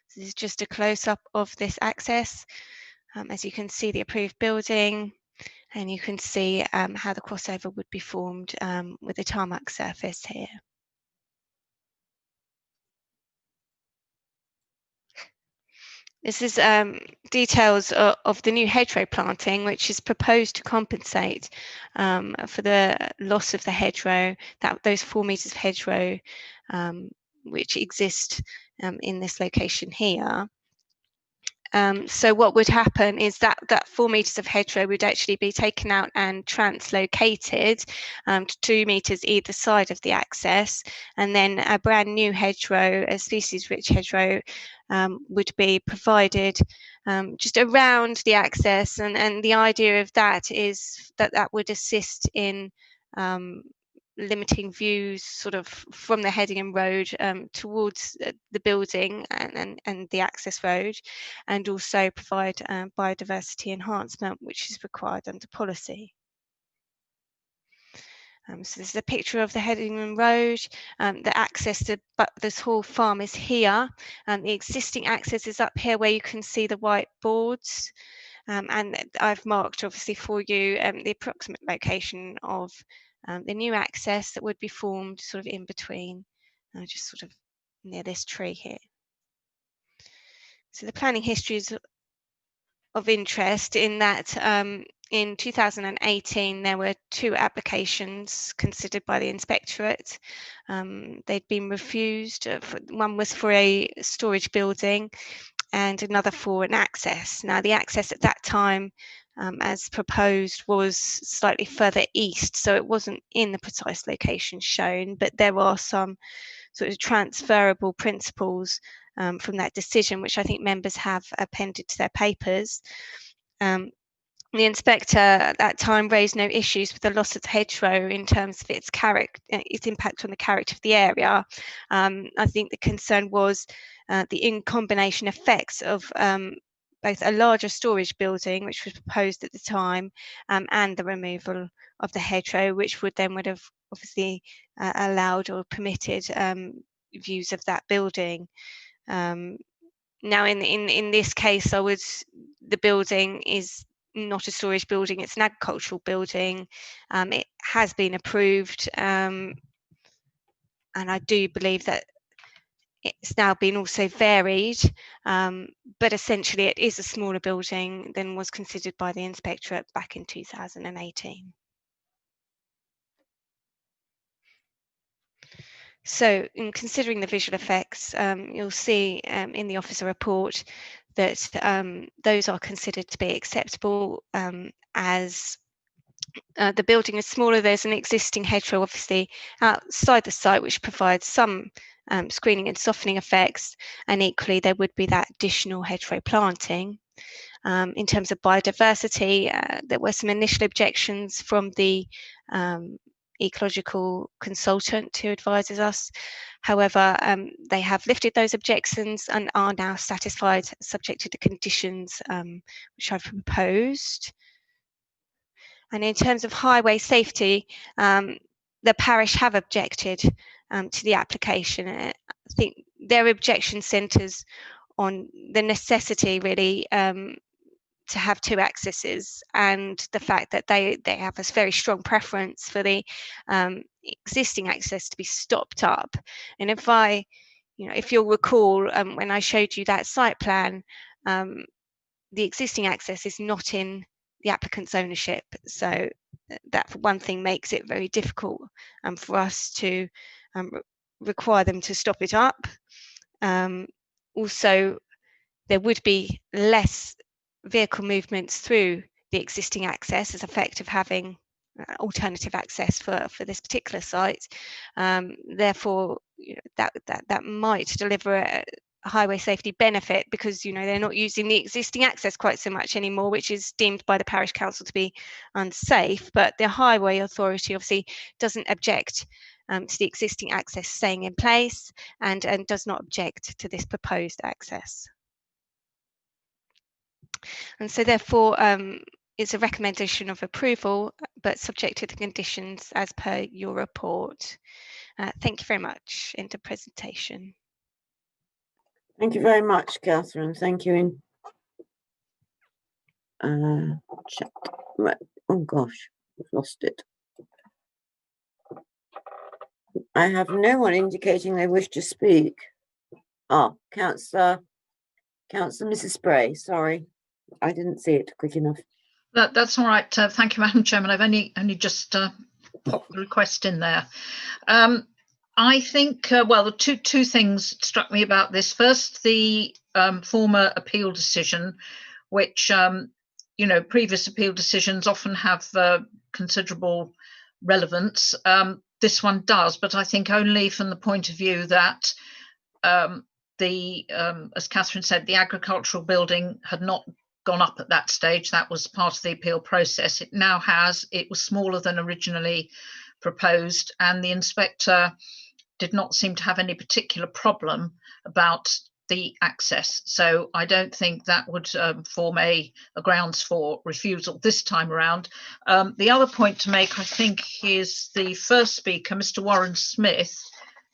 So this is just a close-up of this access. As you can see, the approved building, and you can see how the crossover would be formed with the tarmac surface here. This is details of the new hedgerow planting, which is proposed to compensate for the loss of the hedgerow, those 4 metres of hedgerow which exist in this location here. So what would happen is that 4 metres of hedgerow would actually be taken out and translocated to 2 metres either side of the access, and then a brand new hedgerow, a species-rich hedgerow, would be provided just around the access, and the idea of that is that would assist in limiting views sort of from the Headingham Road towards the building and the access road, and also provide biodiversity enhancement, which is required under policy. So this is a picture of the Headingham Road. The access to this Hall Farm is here. The existing access is up here where you can see the white boards. And I've marked obviously for you the approximate location of the new access that would be formed sort of in between, just sort of near this tree here. So the planning history is of interest in that in 2018 there were 2 applications considered by the inspectorate. They'd been refused. One was for a storage building and another for an access. Now the access at that time as proposed was slightly further east, so it wasn't in the precise location shown, but there are some sort of transferable principles from that decision, which I think members have appended to their papers. The inspector at that time raised no issues with the loss of the hedgerow in terms of its impact on the character of the area. I think the concern was the in combination effects of both a larger storage building, which was proposed at the time, and the removal of the hedgerow, which would have obviously allowed or permitted views of that building. Now, in this case, the building is not a storage building; it's an agricultural building. It has been approved, and I do believe that it's now been also varied, but essentially it is a smaller building than was considered by the inspectorate back in 2018. So in considering the visual effects, you'll see in the officer report that those are considered to be acceptable, as the building is smaller. There's an existing hedgerow obviously outside the site which provides some screening and softening effects, and equally there would be that additional hedgerow planting. In terms of biodiversity, there were some initial objections from the ecological consultant who advises us. However, they have lifted those objections and are now satisfied, subject to the conditions which I've proposed. And in terms of highway safety, the parish have objected to the application. I think their objection centres on the necessity really to have two accesses, and the fact that they have a very strong preference for the existing access to be stopped up. And if you'll recall, when I showed you that site plan, the existing access is not in the applicant's ownership, so that for one thing makes it very difficult for us to require them to stop it up. Also, there would be less vehicle movements through the existing access as effect of having alternative access for this particular site. Therefore, that might deliver a highway safety benefit, because they're not using the existing access quite so much anymore, which is deemed by the parish council to be unsafe. But the highway authority obviously doesn't object to the existing access staying in place, and does not object to this proposed access. And so therefore it's a recommendation of approval, but subject to the conditions as per your report. Thank you very much. End of presentation. Thank you very much, Catherine. Thank you. Chat. Right. Oh gosh, I've lost it. I have no one indicating they wish to speak. Councillor Mrs. Spray, sorry. I didn't see it quick enough. That's all right. Thank you, Madam Chairman. I've only just popped the request in there. I think, well, the two things struck me about this. First, the former appeal decision, which, previous appeal decisions often have considerable relevance. This one does, but I think only from the point of view that as Catherine said, the agricultural building had not gone up at that stage. That was part of the appeal process. It now has. It was smaller than originally proposed, and the inspector did not seem to have any particular problem about the access. So I don't think that would form a grounds for refusal this time around. The other point to make, I think, is the first speaker, Mr. Warren Smith,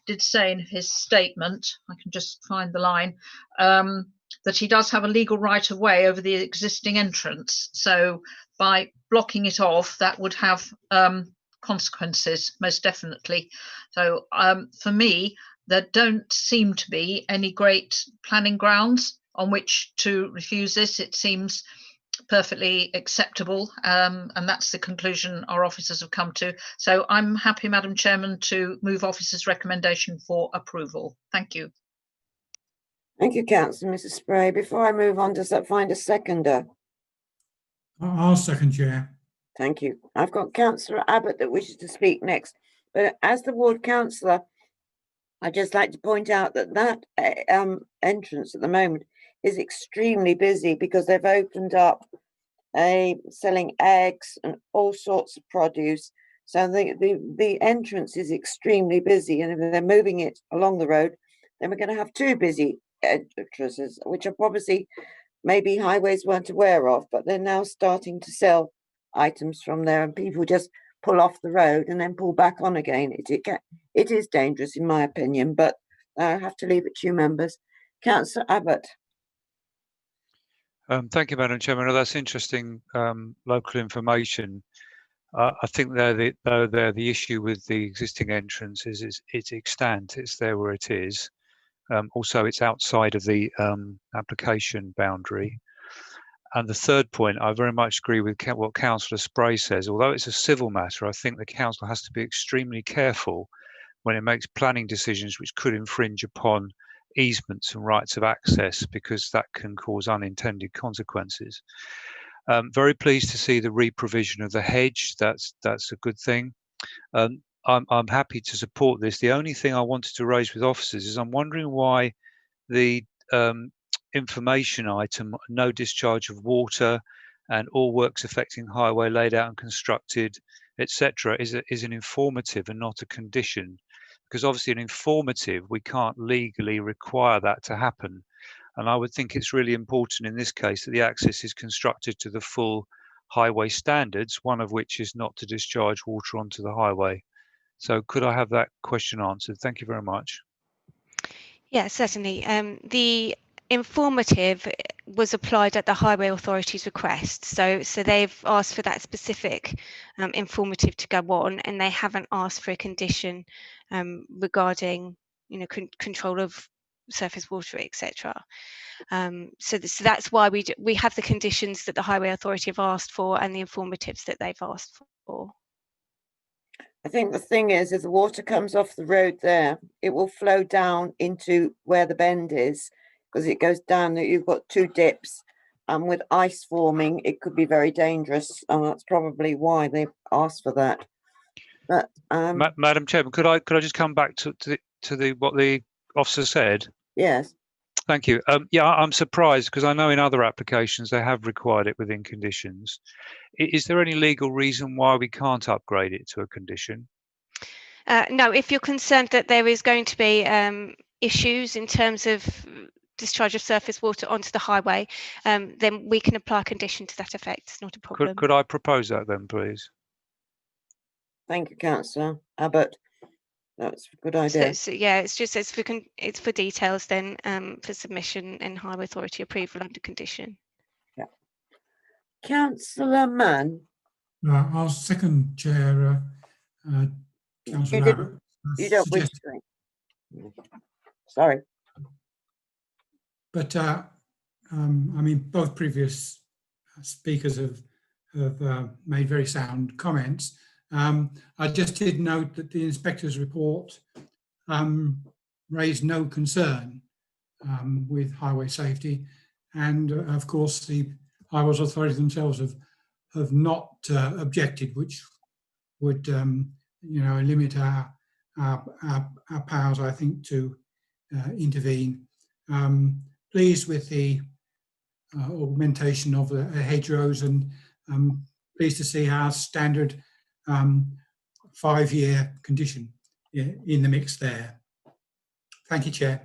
did say in his statement, I can just find the line, that he does have a legal right of way over the existing entrance. So by blocking it off, that would have consequences, most definitely. So for me, there don't seem to be any great planning grounds on which to refuse this. It seems perfectly acceptable, and that's the conclusion our officers have come to. So I'm happy, Madam Chairman, to move officers' recommendation for approval. Thank you. Thank you, Councillor Mrs. Spray. Before I move on, does that find a seconder? I'll second, Chair. Thank you. I've got Councillor Abbott that wishes to speak next. But as the ward councillor, I'd just like to point out that entrance at the moment is extremely busy, because they've opened up selling eggs and all sorts of produce. So the entrance is extremely busy, and if they're moving it along the road, then we're going to have two busy entrances, which are probably maybe highways weren't aware of, but they're now starting to sell items from there, and people just pull off the road and then pull back on again. It is dangerous, in my opinion, but I have to leave it to you members. Councillor Abbott. Thank you, Madam Chairman. That's interesting local information. I think the issue with the existing entrance is its extent. It's there where it is. Also, it's outside of the application boundary. And the third point, I very much agree with what Councillor Spray says. Although it's a civil matter, I think the council has to be extremely careful when it makes planning decisions which could infringe upon easements and rights of access, because that can cause unintended consequences. Very pleased to see the re-provision of the hedge. That's a good thing. I'm happy to support this. The only thing I wanted to raise with officers is I'm wondering why the information item, no discharge of water and all works affecting highway laid out and constructed, etc., is an informative and not a condition. Because obviously an informative, we can't legally require that to happen. And I would think it's really important in this case that the access is constructed to the full highway standards, one of which is not to discharge water onto the highway. So could I have that question answered? Thank you very much. Yeah, certainly. The informative was applied at the Highway Authority's request. So they've asked for that specific informative to go on, and they haven't asked for a condition regarding, control of surface water, etc. So that's why we have the conditions that the Highway Authority have asked for and the informatives that they've asked for. I think the thing is, if the water comes off the road there, it will flow down into where the bend is, because it goes down. You've got two dips, and with ice forming, it could be very dangerous, and that's probably why they've asked for that. But Madam Chairman, could I just come back to what the officer said? Yes. Thank you. Yeah, I'm surprised because I know in other applications they have required it within conditions. Is there any legal reason why we can't upgrade it to a condition? No, if you're concerned that there is going to be issues in terms of discharge of surface water onto the highway, then we can apply a condition to that effect. It's not a problem. Could I propose that then, please? Thank you, Councillor Abbott. That's a good idea. So yeah, it's for details then for submission and Highway Authority approval under condition. Yeah. Councillor Mann. I'll second Chair Councillor Abbott. You don't wish to. Sorry. But I mean, both previous speakers have made very sound comments. I just did note that the inspector's report raised no concern with highway safety, and of course the Highways Authority themselves have not objected, which would limit our powers, I think, to intervene. Pleased with the augmentation of the hedgerows, and pleased to see our standard 5-year condition in the mix there. Thank you, Chair.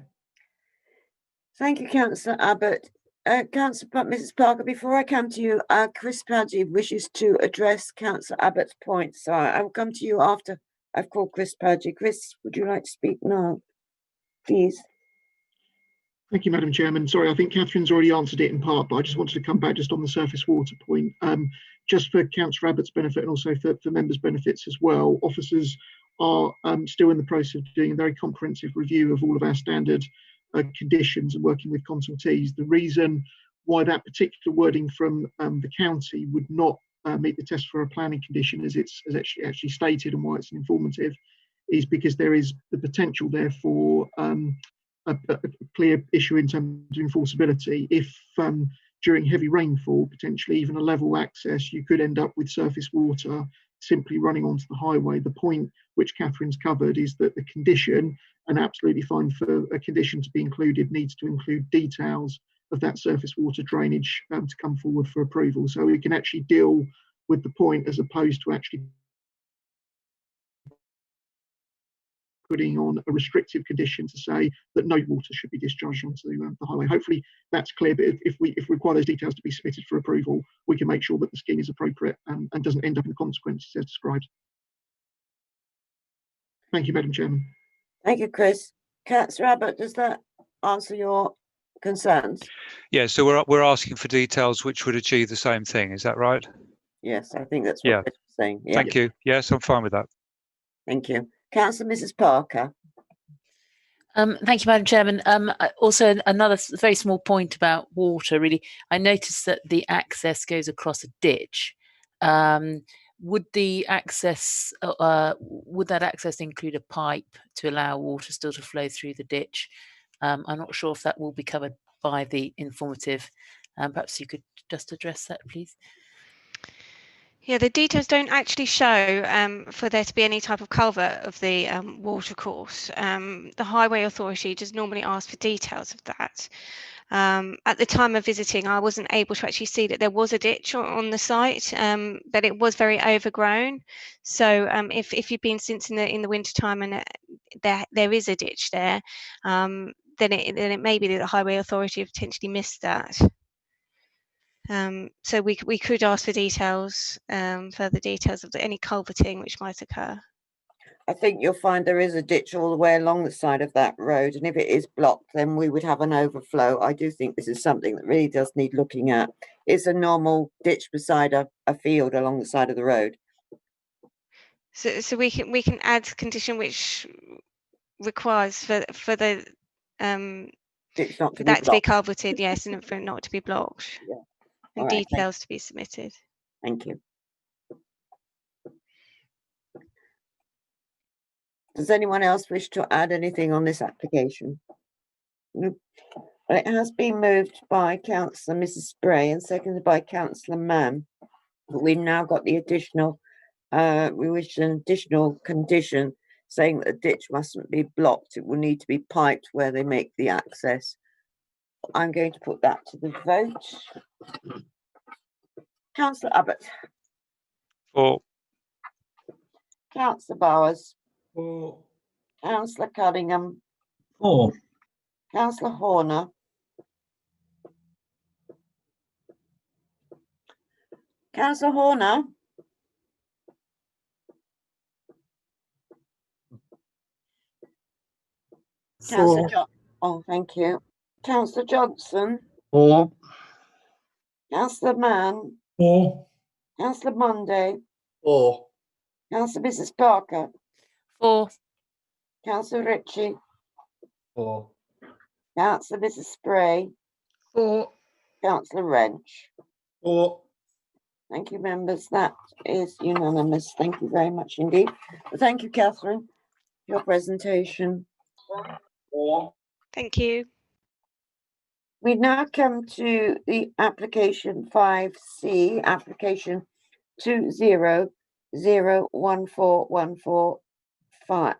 Thank you, Councillor Abbott. Mrs. Parker, before I come to you, Chris Paggi wishes to address Councillor Abbott's point, so I will come to you after I've called Chris Paggi. Chris, would you like to speak now, please? Thank you, Madam Chairman. Sorry, I think Catherine's already answered it in part, but I just wanted to come back just on the surface water point. Just for Councillor Abbott's benefit and also for members' benefits as well, officers are still in the process of doing a very comprehensive review of all of our standard conditions and working with consultees. The reason why that particular wording from the county would not meet the test for a planning condition, as it's actually stated, and why it's an informative, is because there is the potential there for a clear issue in terms of enforceability. If during heavy rainfall, potentially even a level access, you could end up with surface water simply running onto the highway. The point which Catherine's covered is that the condition, and absolutely fine for a condition to be included, needs to include details of that surface water drainage to come forward for approval. So we can actually deal with the point as opposed to actually putting on a restrictive condition to say that no water should be discharged onto the highway. Hopefully that's clear, but if we require those details to be submitted for approval, we can make sure that the scheme is appropriate and doesn't end up in the consequences as described. Thank you, Madam Chairman. Thank you, Chris. Councillor Abbott, does that answer your concerns? Yeah, so we're asking for details which would achieve the same thing. Is that right? Yes, I think that's what Yeah. they're saying. Yeah. Thank you. Yes, I'm fine with that. Thank you. Councillor Mrs. Parker. Thank you, Madam Chairman. Also, another very small point about water, really. I noticed that the access goes across a ditch. Would the access, would that access include a pipe to allow water still to flow through the ditch? I'm not sure if that will be covered by the informative. Perhaps you could just address that, please. Yeah, the details don't actually show for there to be any type of culvert of the watercourse. The Highway Authority does normally ask for details of that. At the time of visiting, I wasn't able to actually see that there was a ditch on the site, but it was very overgrown. So if you've been since in the winter time and there is a ditch there, then it may be that the Highway Authority have potentially missed that. So we could ask for details, further details of any culverting which might occur. I think you'll find there is a ditch all the way along the side of that road, and if it is blocked, then we would have an overflow. I do think this is something that really does need looking at. It's a normal ditch beside a field along the side of the road. So we can add condition which requires for the ditch not to for be that to be blocked. culverted, yes, and for it not to be blocked. Yeah. And All right, details to be submitted. Thank you. Does anyone else wish to add anything on this application? No. It has been moved by Councillor Mrs. Spray and seconded by Councillor Mann. But we've now got the additional, we wish an additional condition saying that the ditch mustn't be blocked. It will need to be piped where they make the access. I'm going to put that to the vote. Councillor Abbott. For. Councillor Bowers. For. Councillor Cunningham. For. Councillor Horner. Councillor Horner. Councillor oh, thank you. Councillor Johnson. For. Councillor Mann. For. Councillor Monday. For. Councillor Mrs. Parker. For. Councillor Ritchie. For. Councillor Mrs. Spray. For. Councillor Wrench. For. Thank you, members. That is unanimous. Thank you very much indeed. Thank you, Catherine, for your presentation. For. Thank you. We now come to the application 5C, application 20014145. I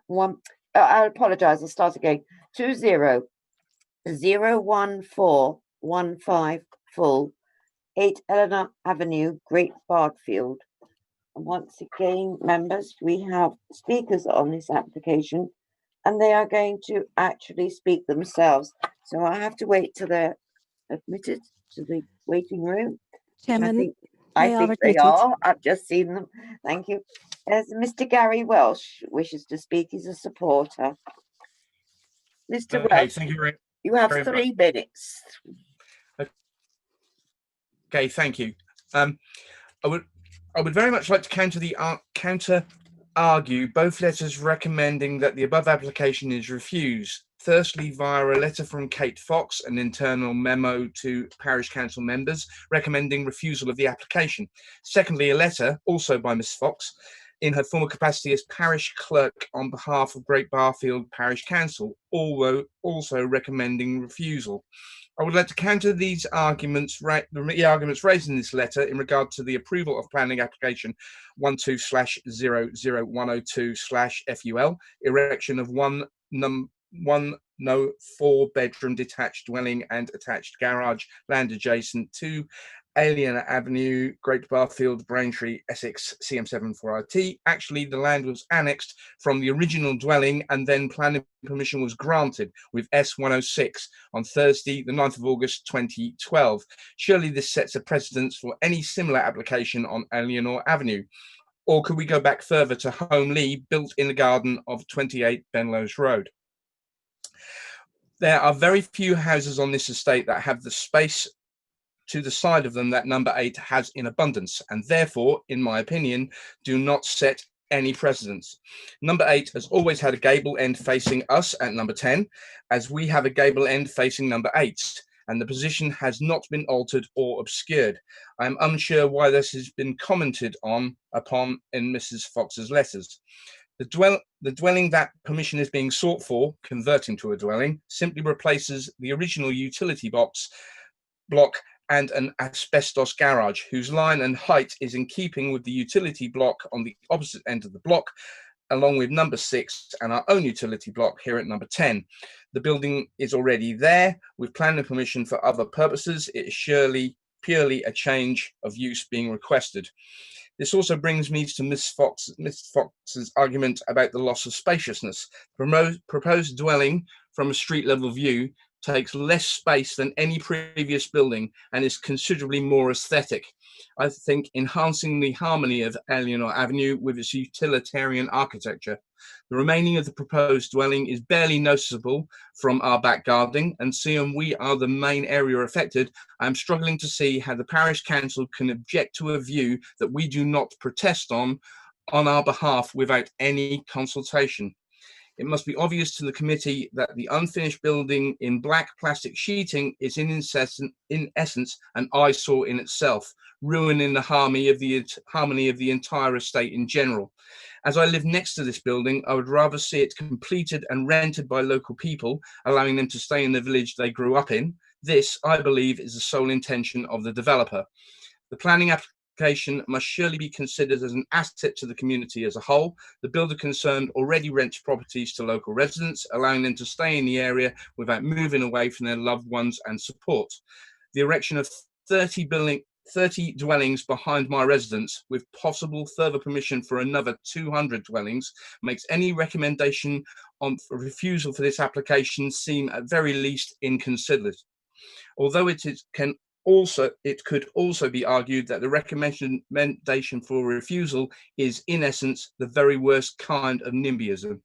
apologise, I'll start again. 20014115 full, 8 Eleanor Avenue, Great Bardfield. And once again, members, we have speakers on this application, and they are going to actually speak themselves. So I have to wait till they're admitted to the waiting room. Chairman, I think they admitted. are. I've just seen them. Thank you. As Mr. Gary Welsh wishes to speak, he's a supporter. Mr. Welsh, thank you very, you have very 3 minutes. Okay, thank you. I would very much like to counter argue both letters recommending that the above application is refused. Firstly, via a letter from Kate Fox, an internal memo to parish council members recommending refusal of the application. Secondly, a letter also by Ms. Fox in her former capacity as parish clerk on behalf of Great Barfield Parish Council, although also recommending refusal. I would like to counter these arguments, the arguments raised in this letter in regard to the approval of planning application 12/00102/FUL, erection of one 4-bedroom detached dwelling and attached garage, land adjacent to Eleanor Avenue, Great Barfield, Braintree, Essex, CM7 4RT. Actually, the land was annexed from the original dwelling and then planning permission was granted with S106 on Thursday, the 9th of August 2012. Surely this sets a precedence for any similar application on Eleanor Avenue. Or could we go back further to Home Lee, built in the garden of 28 Benlowes Road? There are very few houses on this estate that have the space to the side of them that number 8 has in abundance, and therefore, in my opinion, do not set any precedents. Number 8 has always had a gable end facing us at number 10, as we have a gable end facing number 8, and the position has not been altered or obscured. I am unsure why this has been commented upon in Mrs. Fox's letters. The dwelling that permission is being sought for, converting to a dwelling, simply replaces the original utility block and an asbestos garage, whose line and height is in keeping with the utility block on the opposite end of the block, along with number 6 and our own utility block here at number 10. The building is already there with planning permission for other purposes. It is surely purely a change of use being requested. This also brings me to Ms. Fox's argument about the loss of spaciousness. Proposed dwelling from a street level view takes less space than any previous building and is considerably more aesthetic. I think enhancing the harmony of Eleanor Avenue with its utilitarian architecture. The remaining of the proposed dwelling is barely noticeable from our back garden, and seeing we are the main area affected, I am struggling to see how the parish council can object to a view that we do not protest on our behalf without any consultation. It must be obvious to the committee that the unfinished building in black plastic sheeting is in essence an eyesore in itself, ruining the harmony of the entire estate in general. As I live next to this building, I would rather see it completed and rented by local people, allowing them to stay in the village they grew up in. This, I believe, is the sole intention of the developer. The planning application must surely be considered as an asset to the community as a whole. The builder concerned already rents properties to local residents, allowing them to stay in the area without moving away from their loved ones and support. The erection of 30 dwellings behind my residence, with possible further permission for another 200 dwellings, makes any recommendation on refusal for this application seem at very least inconsiderate. Although it could also be argued that the recommendation for refusal is, in essence, the very worst kind of NIMBYism.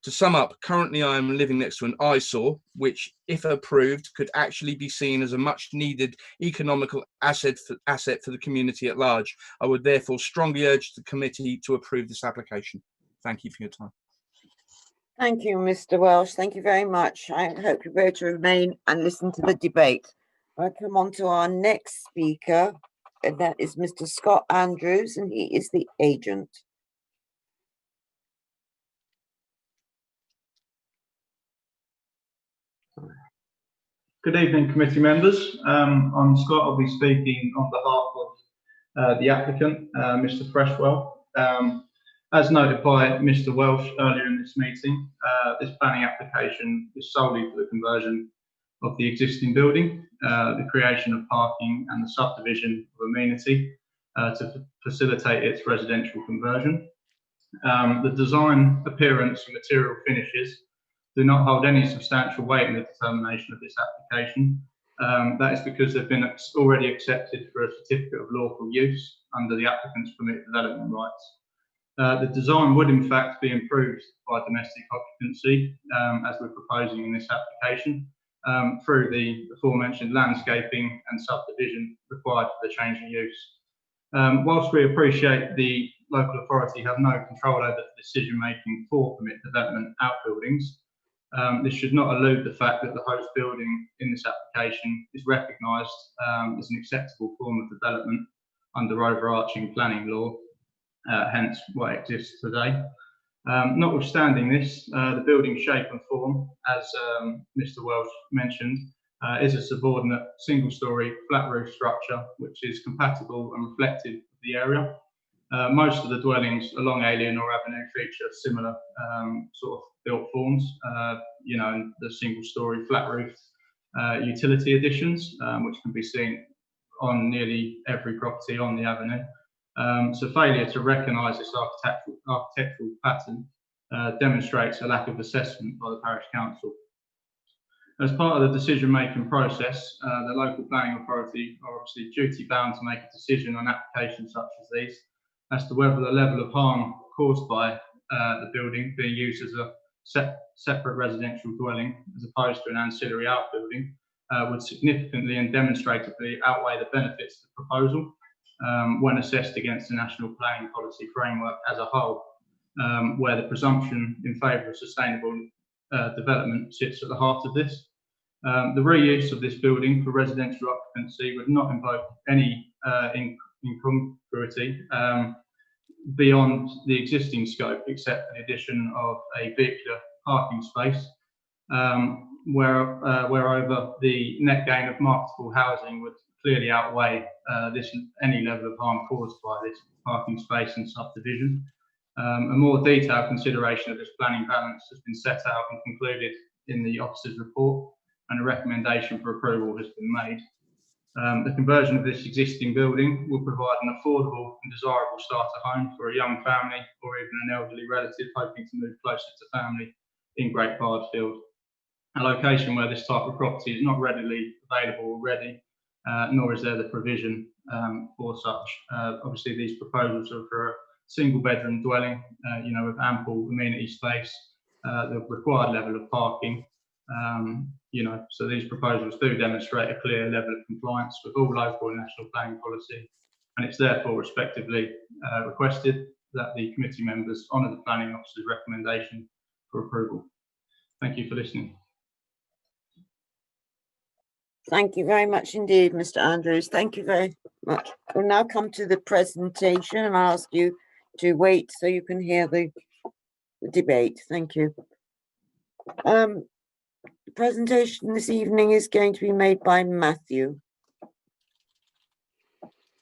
To sum up, currently I am living next to an eyesore, which, if approved, could actually be seen as a much needed economical asset for the community at large. I would therefore strongly urge the committee to approve this application. Thank you for your time. Thank you, Mr. Welsh. Thank you very much. I hope you're ready to remain and listen to the debate. I come on to our next speaker, and that is Mr. Scott Andrews, and he is the agent. Good evening, committee members. I'm Scott. I'll be speaking on behalf of the applicant, Mr. Freshwell. As noted by Mr. Welsh earlier in this meeting, this planning application is solely for the conversion of the existing building, the creation of parking and the subdivision of amenity to facilitate its residential conversion. The design, appearance and material finishes do not hold any substantial weight in the determination of this application. That is because they've been already accepted for a certificate of lawful use under the applicant's permitted development rights. The design would in fact be improved by domestic occupancy, as we're proposing in this application, through the aforementioned landscaping and subdivision required for the change in use. Whilst we appreciate the local authority have no control over the decision making for permit development outbuildings, this should not elude the fact that the host building in this application is recognised as an acceptable form of development under overarching planning law, hence what exists today. Notwithstanding this, the building shape and form, as Mr. Welsh mentioned, is a subordinate single-storey flat roof structure which is compatible and reflective of the area. Most of the dwellings along Eleanor Avenue feature similar sort of built forms, you know, the single-storey flat roof utility additions, which can be seen on nearly every property on the avenue. So failure to recognise this architectural pattern demonstrates a lack of assessment by the parish council. As part of the decision-making process, the local planning authority are obviously duty-bound to make a decision on applications such as these as to whether the level of harm caused by the building being used as a separate residential dwelling as opposed to an ancillary outbuilding would significantly and demonstratively outweigh the benefits of the proposal when assessed against the National Planning Policy Framework as a whole, where the presumption in favour of sustainable development sits at the heart of this. The reuse of this building for residential occupancy would not invoke any incongruity beyond the existing scope, except for the addition of a vehicular parking space, whereover the net gain of marketable housing would clearly outweigh any level of harm caused by this parking space and subdivision. A more detailed consideration of this planning balance has been set out and concluded in the officer's report, and a recommendation for approval has been made. The conversion of this existing building will provide an affordable and desirable starter home for a young family or even an elderly relative hoping to move closer to family in Great Bardfield, a location where this type of property is not readily available already, nor is there the provision for such. Obviously, these proposals are for a single bedroom dwelling, with ample amenity space, the required level of parking. So these proposals do demonstrate a clear level of compliance with all local and national planning policy, and it's therefore respectively requested that the committee members honour the planning officer's recommendation for approval. Thank you for listening. Thank you very much indeed, Mr. Andrews. Thank you very much. We'll now come to the presentation, and I'll ask you to wait so you can hear the debate. Thank you. The presentation this evening is going to be made by Matthew.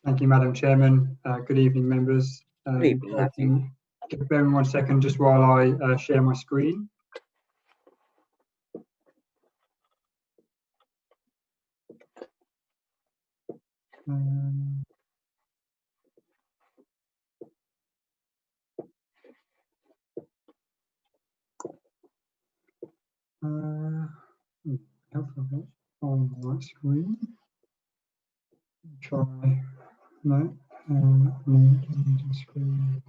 Thank you, Madam Chairman. Good evening, members. Good evening, Matthew. Bear with me 1 second just while I share my screen. On my screen. Try. No. Screen.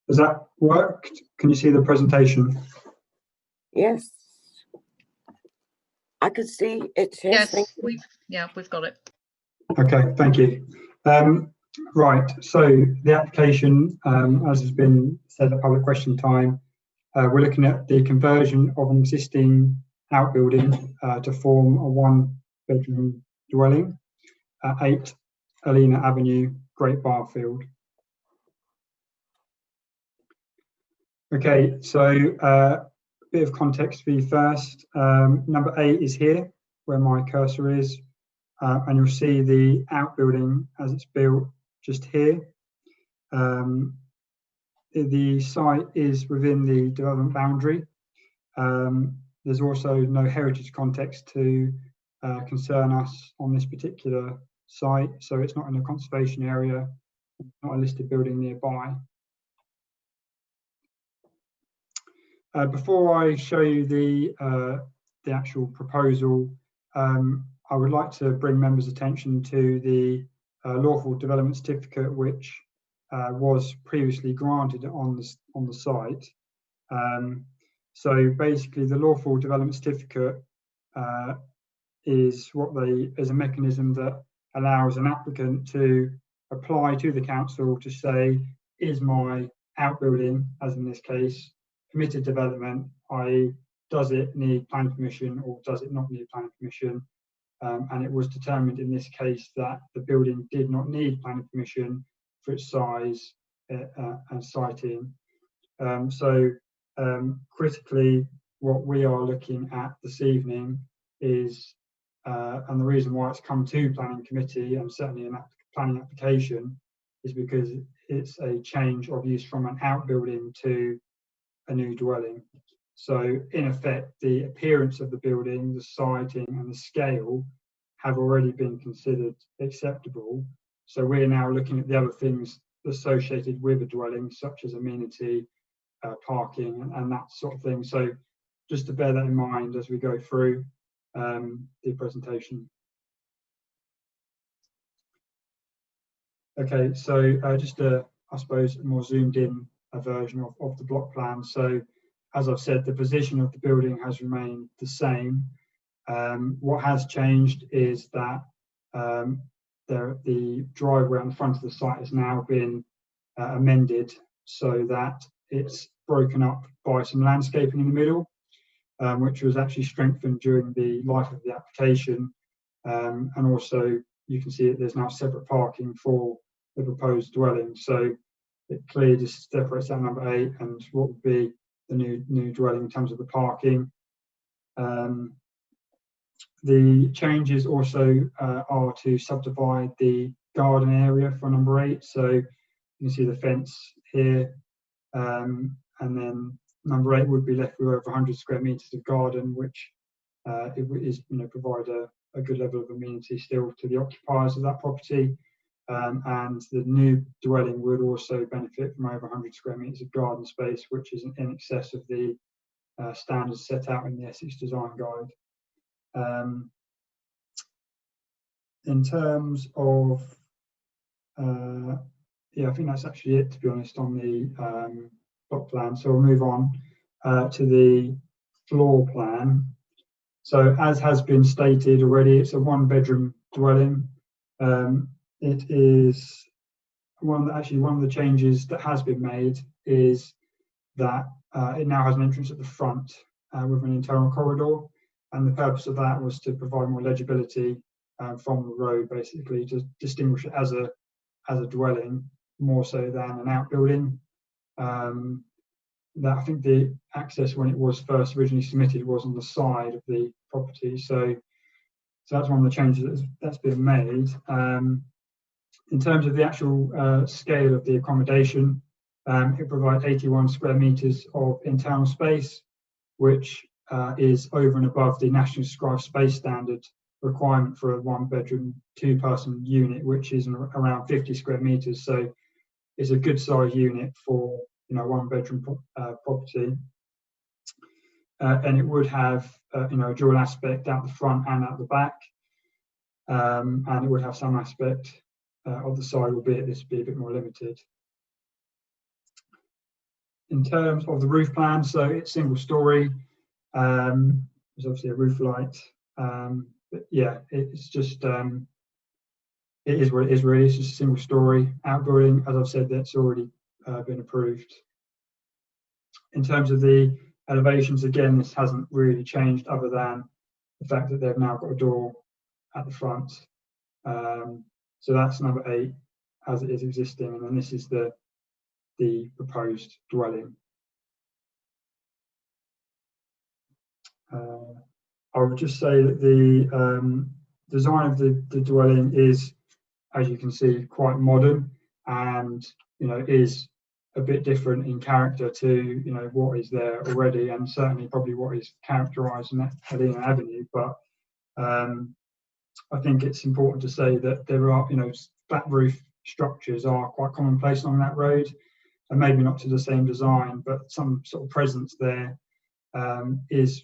Does that work? Can you see the presentation? Yes. I can see it. Yes, we've got it. Okay, thank you. Right, so the application, as has been said at public question time, we're looking at the conversion of an existing outbuilding to form a one-bedroom dwelling at 8 Alina Avenue, Great Barfield. Okay, so a bit of context for you first. Number 8 is here, where my cursor is, and you'll see the outbuilding as it's built just here. The site is within the development boundary. There's also no heritage context to concern us on this particular site, so it's not in a conservation area, not a listed building nearby. Before I show you the actual proposal, I would like to bring members' attention to the lawful development certificate, which was previously granted on the site. So basically, the lawful development certificate is a mechanism that allows an applicant to apply to the council to say, is my outbuilding, as in this case, permitted development, i.e. does it need planning permission or does it not need planning permission? And it was determined in this case that the building did not need planning permission for its size and siting. Critically, what we are looking at this evening is, and the reason why it's come to planning committee and certainly an planning application, is because it's a change of use from an outbuilding to a new dwelling. So in effect, the appearance of the building, the siting and the scale have already been considered acceptable. So we're now looking at the other things associated with a dwelling, such as amenity, parking and that sort of thing. So just to bear that in mind as we go through the presentation. Okay, so just a, I suppose, a more zoomed in version of the block plan. So as I've said, the position of the building has remained the same. What has changed is that the driveway on the front of the site has now been amended so that it's broken up by some landscaping in the middle, which was actually strengthened during the life of the application. And also you can see that there's now separate parking for the proposed dwelling. So it clearly just separates out number 8 and what would be the new dwelling in terms of the parking. The changes also are to subdivide the garden area for number 8. So you can see the fence here, and then number 8 would be left with over 100 square metres of garden, which provide a good level of amenity still to the occupiers of that property. And the new dwelling would also benefit from over 100 square metres of garden space, which is in excess of the standards set out in the Essex Design Guide. In terms of, I think that's actually it, to be honest, on the plot plan. So we'll move on to the floor plan. So as has been stated already, it's a 1-bedroom dwelling. It is one of the changes that has been made is that it now has an entrance at the front with an internal corridor, and the purpose of that was to provide more legibility from the road, basically to distinguish it as a dwelling more so than an outbuilding. That I think the access when it was first originally submitted was on the side of the property, so that's one of the changes that's been made. In terms of the actual scale of the accommodation, it provides 81 square metres of internal space, which is over and above the National Described Space Standard requirement for a 1-bedroom, 2-person unit, which is around 50 square metres. So it's a good size unit for 1-bedroom property, and it would have a dual aspect out the front and out the back, and it would have some aspect of the side, albeit this would be a bit more limited. In terms of the roof plan, so it's single story. There's obviously a roof light, but yeah, it's just it is what it is really. It's just a single story outbuilding. As I've said, that's already been approved. In terms of the elevations, again, this hasn't really changed other than the fact that they've now got a door at the front. So that's number 8 as it is existing, and then this is the proposed dwelling. I would just say that the design of the dwelling is, as you can see, quite modern, and is a bit different in character to what is there already, and certainly probably what is characterising at Helena Avenue. But I think it's important to say that there are flat roof structures are quite commonplace along that road, and maybe not to the same design, but some sort of presence there is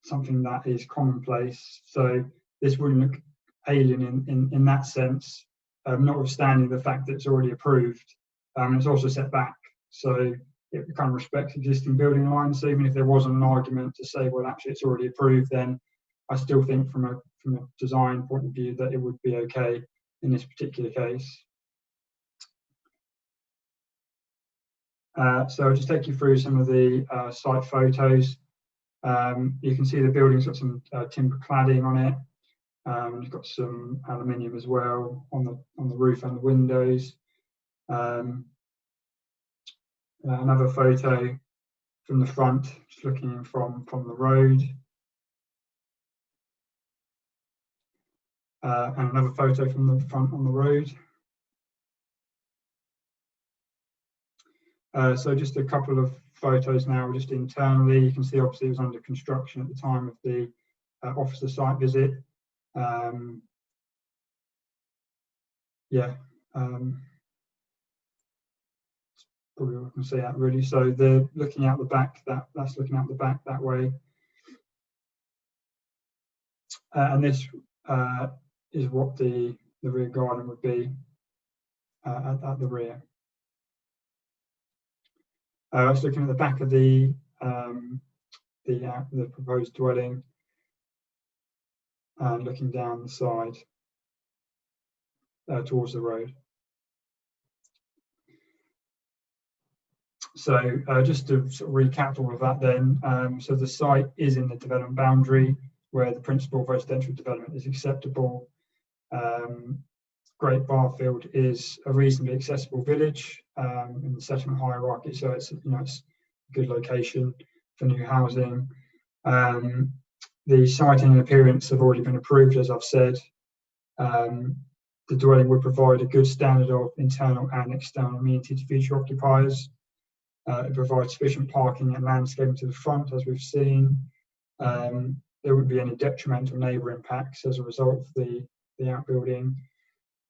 something that is commonplace. So this wouldn't look alien in that sense, notwithstanding the fact that it's already approved. It's also set back, so it kind of respects existing building lines. So even if there wasn't an argument to say, well, actually it's already approved, then I still think from a design point of view that it would be okay in this particular case. So I'll just take you through some of the site photos. You can see the building's got some timber cladding on it. It's got some aluminium as well on the roof and the windows. Another photo from the front, just looking in from the road. And another photo from the front on the road. So just a couple of photos now, just internally. You can see obviously it was under construction at the time of the officer site visit. Probably all I can say that really. So they're looking out the back. That's looking out the back that way. And this is what the rear garden would be. at the rear. It's looking at the back of the proposed dwelling and looking down the side towards the road. So just to sort of recap all of that then, so the site is in the development boundary where the principal residential development is acceptable. Great Barfield is a reasonably accessible village in the settlement hierarchy, so it's, it's a good location for new housing. The siting and appearance have already been approved, as I've said. The dwelling would provide a good standard of internal and external amenity to future occupiers. It provides sufficient parking and landscaping to the front, as we've seen. There wouldn't be any detrimental neighbour impacts as a result of the outbuilding.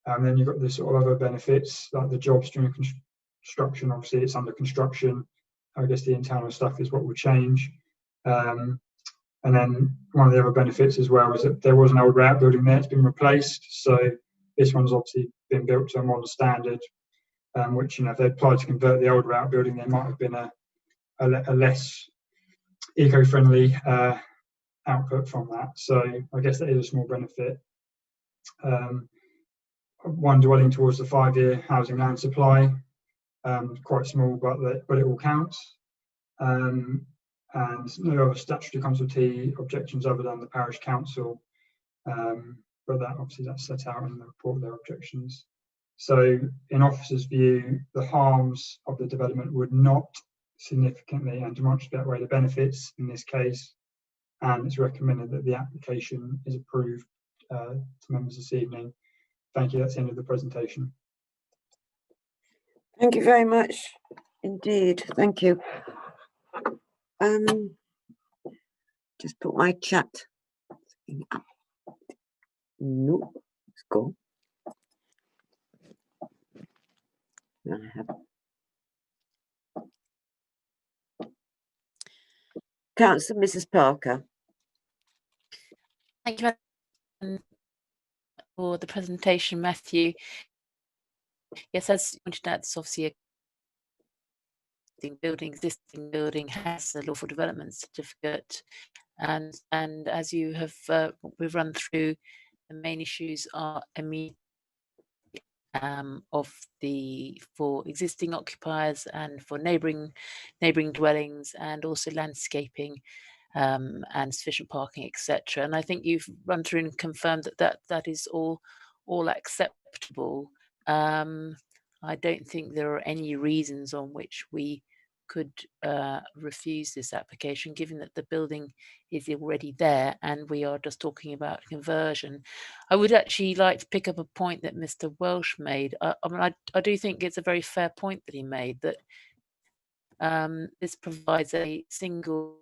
And then you've got the sort of other benefits, like the jobs during construction. Obviously, it's under construction. I guess the internal stuff is what will change. And then one of the other benefits as well is that there was an older outbuilding there. It's been replaced. So this one's obviously been built to a modern standard, which, if they applied to convert the older outbuilding, there might have been a less eco-friendly output from that. So I guess that is a small benefit. One dwelling towards the 5-year housing land supply, quite small, but it all counts. And no other statutory consultee objections other than the parish council, but that's set out in the report, their objections. So in officers' view, the harms of the development would not significantly and demonstrably outweigh the benefits in this case, and it's recommended that the application is approved to members this evening. Thank you. That's the end of the presentation. Thank you very much indeed. Thank you. Just put my chat. No, let's go. I have Councillor Mrs. Parker. Thank you for the presentation, Matthew. Yes, as you pointed out, it's obviously a existing building has a lawful development certificate, and as you have we've run through, the main issues are immediate for existing occupiers and for neighbouring dwellings, and also landscaping and sufficient parking, etc. And I think you've run through and confirmed that is all acceptable. I don't think there are any reasons on which we could refuse this application, given that the building is already there and we are just talking about conversion. I would actually like to pick up a point that Mr. Welsh made. I do think it's a very fair point that he made, that this provides a single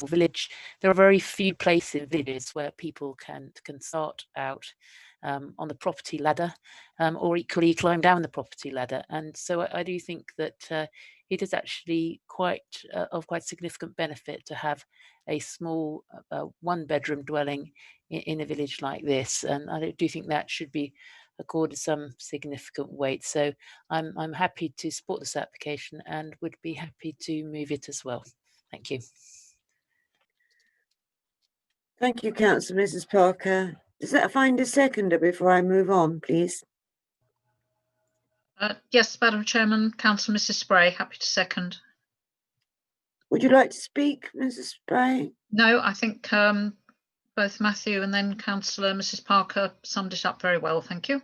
village. There are very few places in villages where people can start out on the property ladder, or equally climb down the property ladder. And so I do think that it is actually of quite significant benefit to have a small one-bedroom dwelling in a village like this. And I do think that should be accorded some significant weight. So I'm happy to support this application and would be happy to move it as well. Thank you. Thank you, Councillor Mrs. Parker. Does that find a seconder before I move on, please? Yes, Madam Chairman, Councillor Mrs. Spray, happy to second. Would you like to speak, Mrs. Spray? No, I think both Matthew and then Councillor Mrs. Parker summed it up very well. Thank you.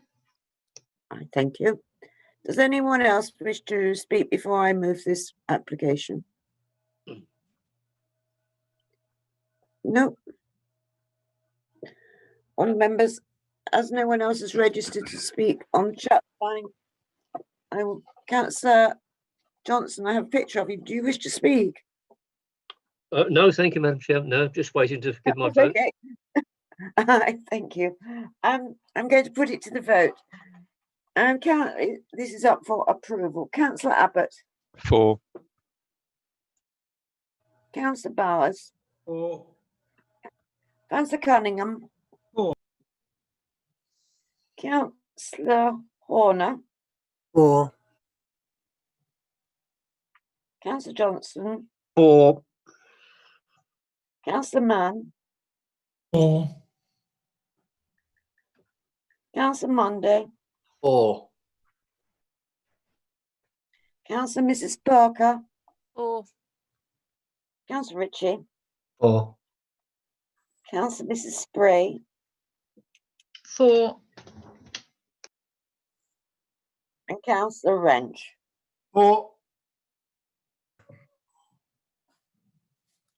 Thank you. Does anyone else wish to speak before I move this application? No. On members, as no one else is registered to speak on chat line, I will. Councillor Johnson, I have a picture of you. Do you wish to speak? No, thank you, Madam Chair. No, just waiting to give my vote. Okay. Thank you. I'm going to put it to the vote. This is up for approval. Councillor Abbott. For. Councillor Bowers. For. Councillor Cunningham. Councillor Horner, 4. Councillor Johnson, 4. Councillor Mann, 4. Councillor Monday, 4. Councillor Mrs Parker, 4. Councillor Ritchie, 4. Councillor Mrs Spray, 4. and Councillor Wrench. 4.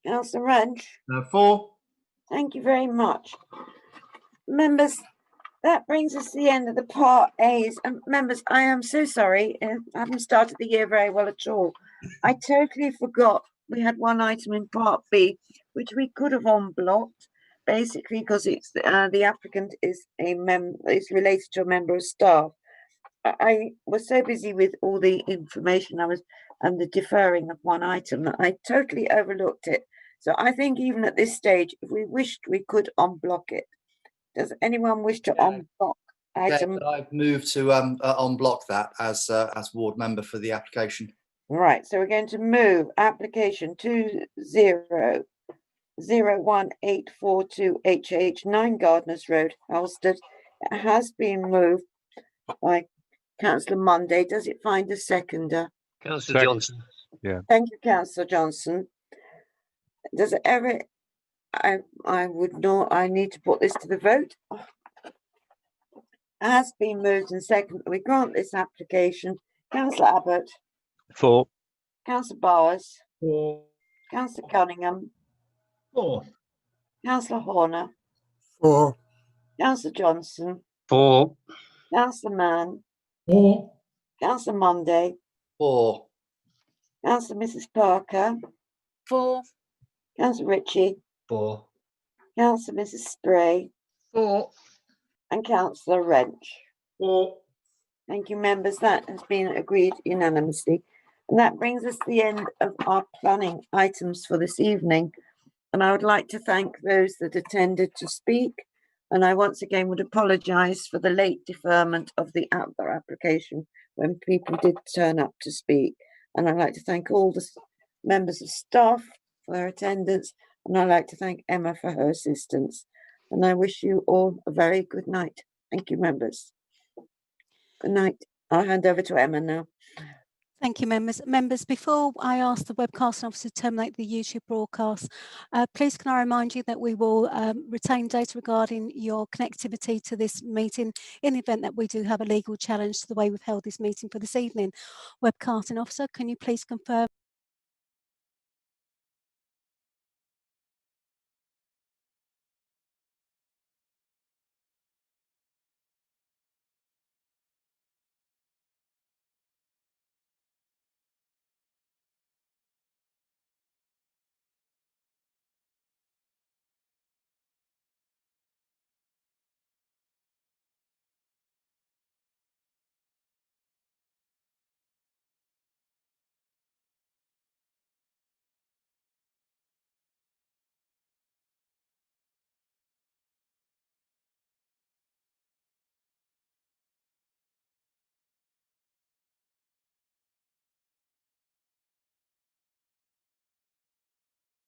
Councillor Wrench, 4. thank you very much. Members, that brings us to the end of the Part A's. And members, I am so sorry. I haven't started the year very well at all. I totally forgot we had one item in Part B, which we could have unblocked, basically because it's the applicant is is related to a member of staff. I was so busy with all the information and the deferring of one item that I totally overlooked it. So I think even at this stage, if we wished, we could unblock it. Does anyone wish to unblock item? I've moved to unblock that as ward member for the application. Right, so we're going to move application 20011842 9 Gardeners Road, Halstead. It has been moved by Councillor Monday. Does it find a seconder? Councillor Johnson. Yeah. Thank you, Councillor Johnson. Does it ever? I would know. I need to put this to the vote. Has been moved and seconded. We grant this application. Councillor Abbott. 4. Councillor Bowers. 4. Councillor Cunningham. 4. Councillor Horner. 4. Councillor Johnson. 4. Councillor Mann. 4. Councillor Monday. 4. Councillor Mrs Parker. 4. Councillor Ritchie. 4. Councillor Mrs Spray. 4. And Councillor Wrench. 4. Thank you, members. That has been agreed unanimously. And that brings us to the end of our planning items for this evening. And I would like to thank those that attended to speak. And I once again would apologise for the late deferment of the other application when people did turn up to speak. And I'd like to thank all the members of staff for their attendance. And I'd like to thank Emma for her assistance. And I wish you all a very good night. Thank you, members. Good night. I'll hand over to Emma now. Thank you, members. Members, before I ask the webcast officer to terminate the YouTube broadcast, please can I remind you that we will retain data regarding your connectivity to this meeting in the event that we do have a legal challenge to the way we've held this meeting for this evening. Webcasting officer, can you please confirm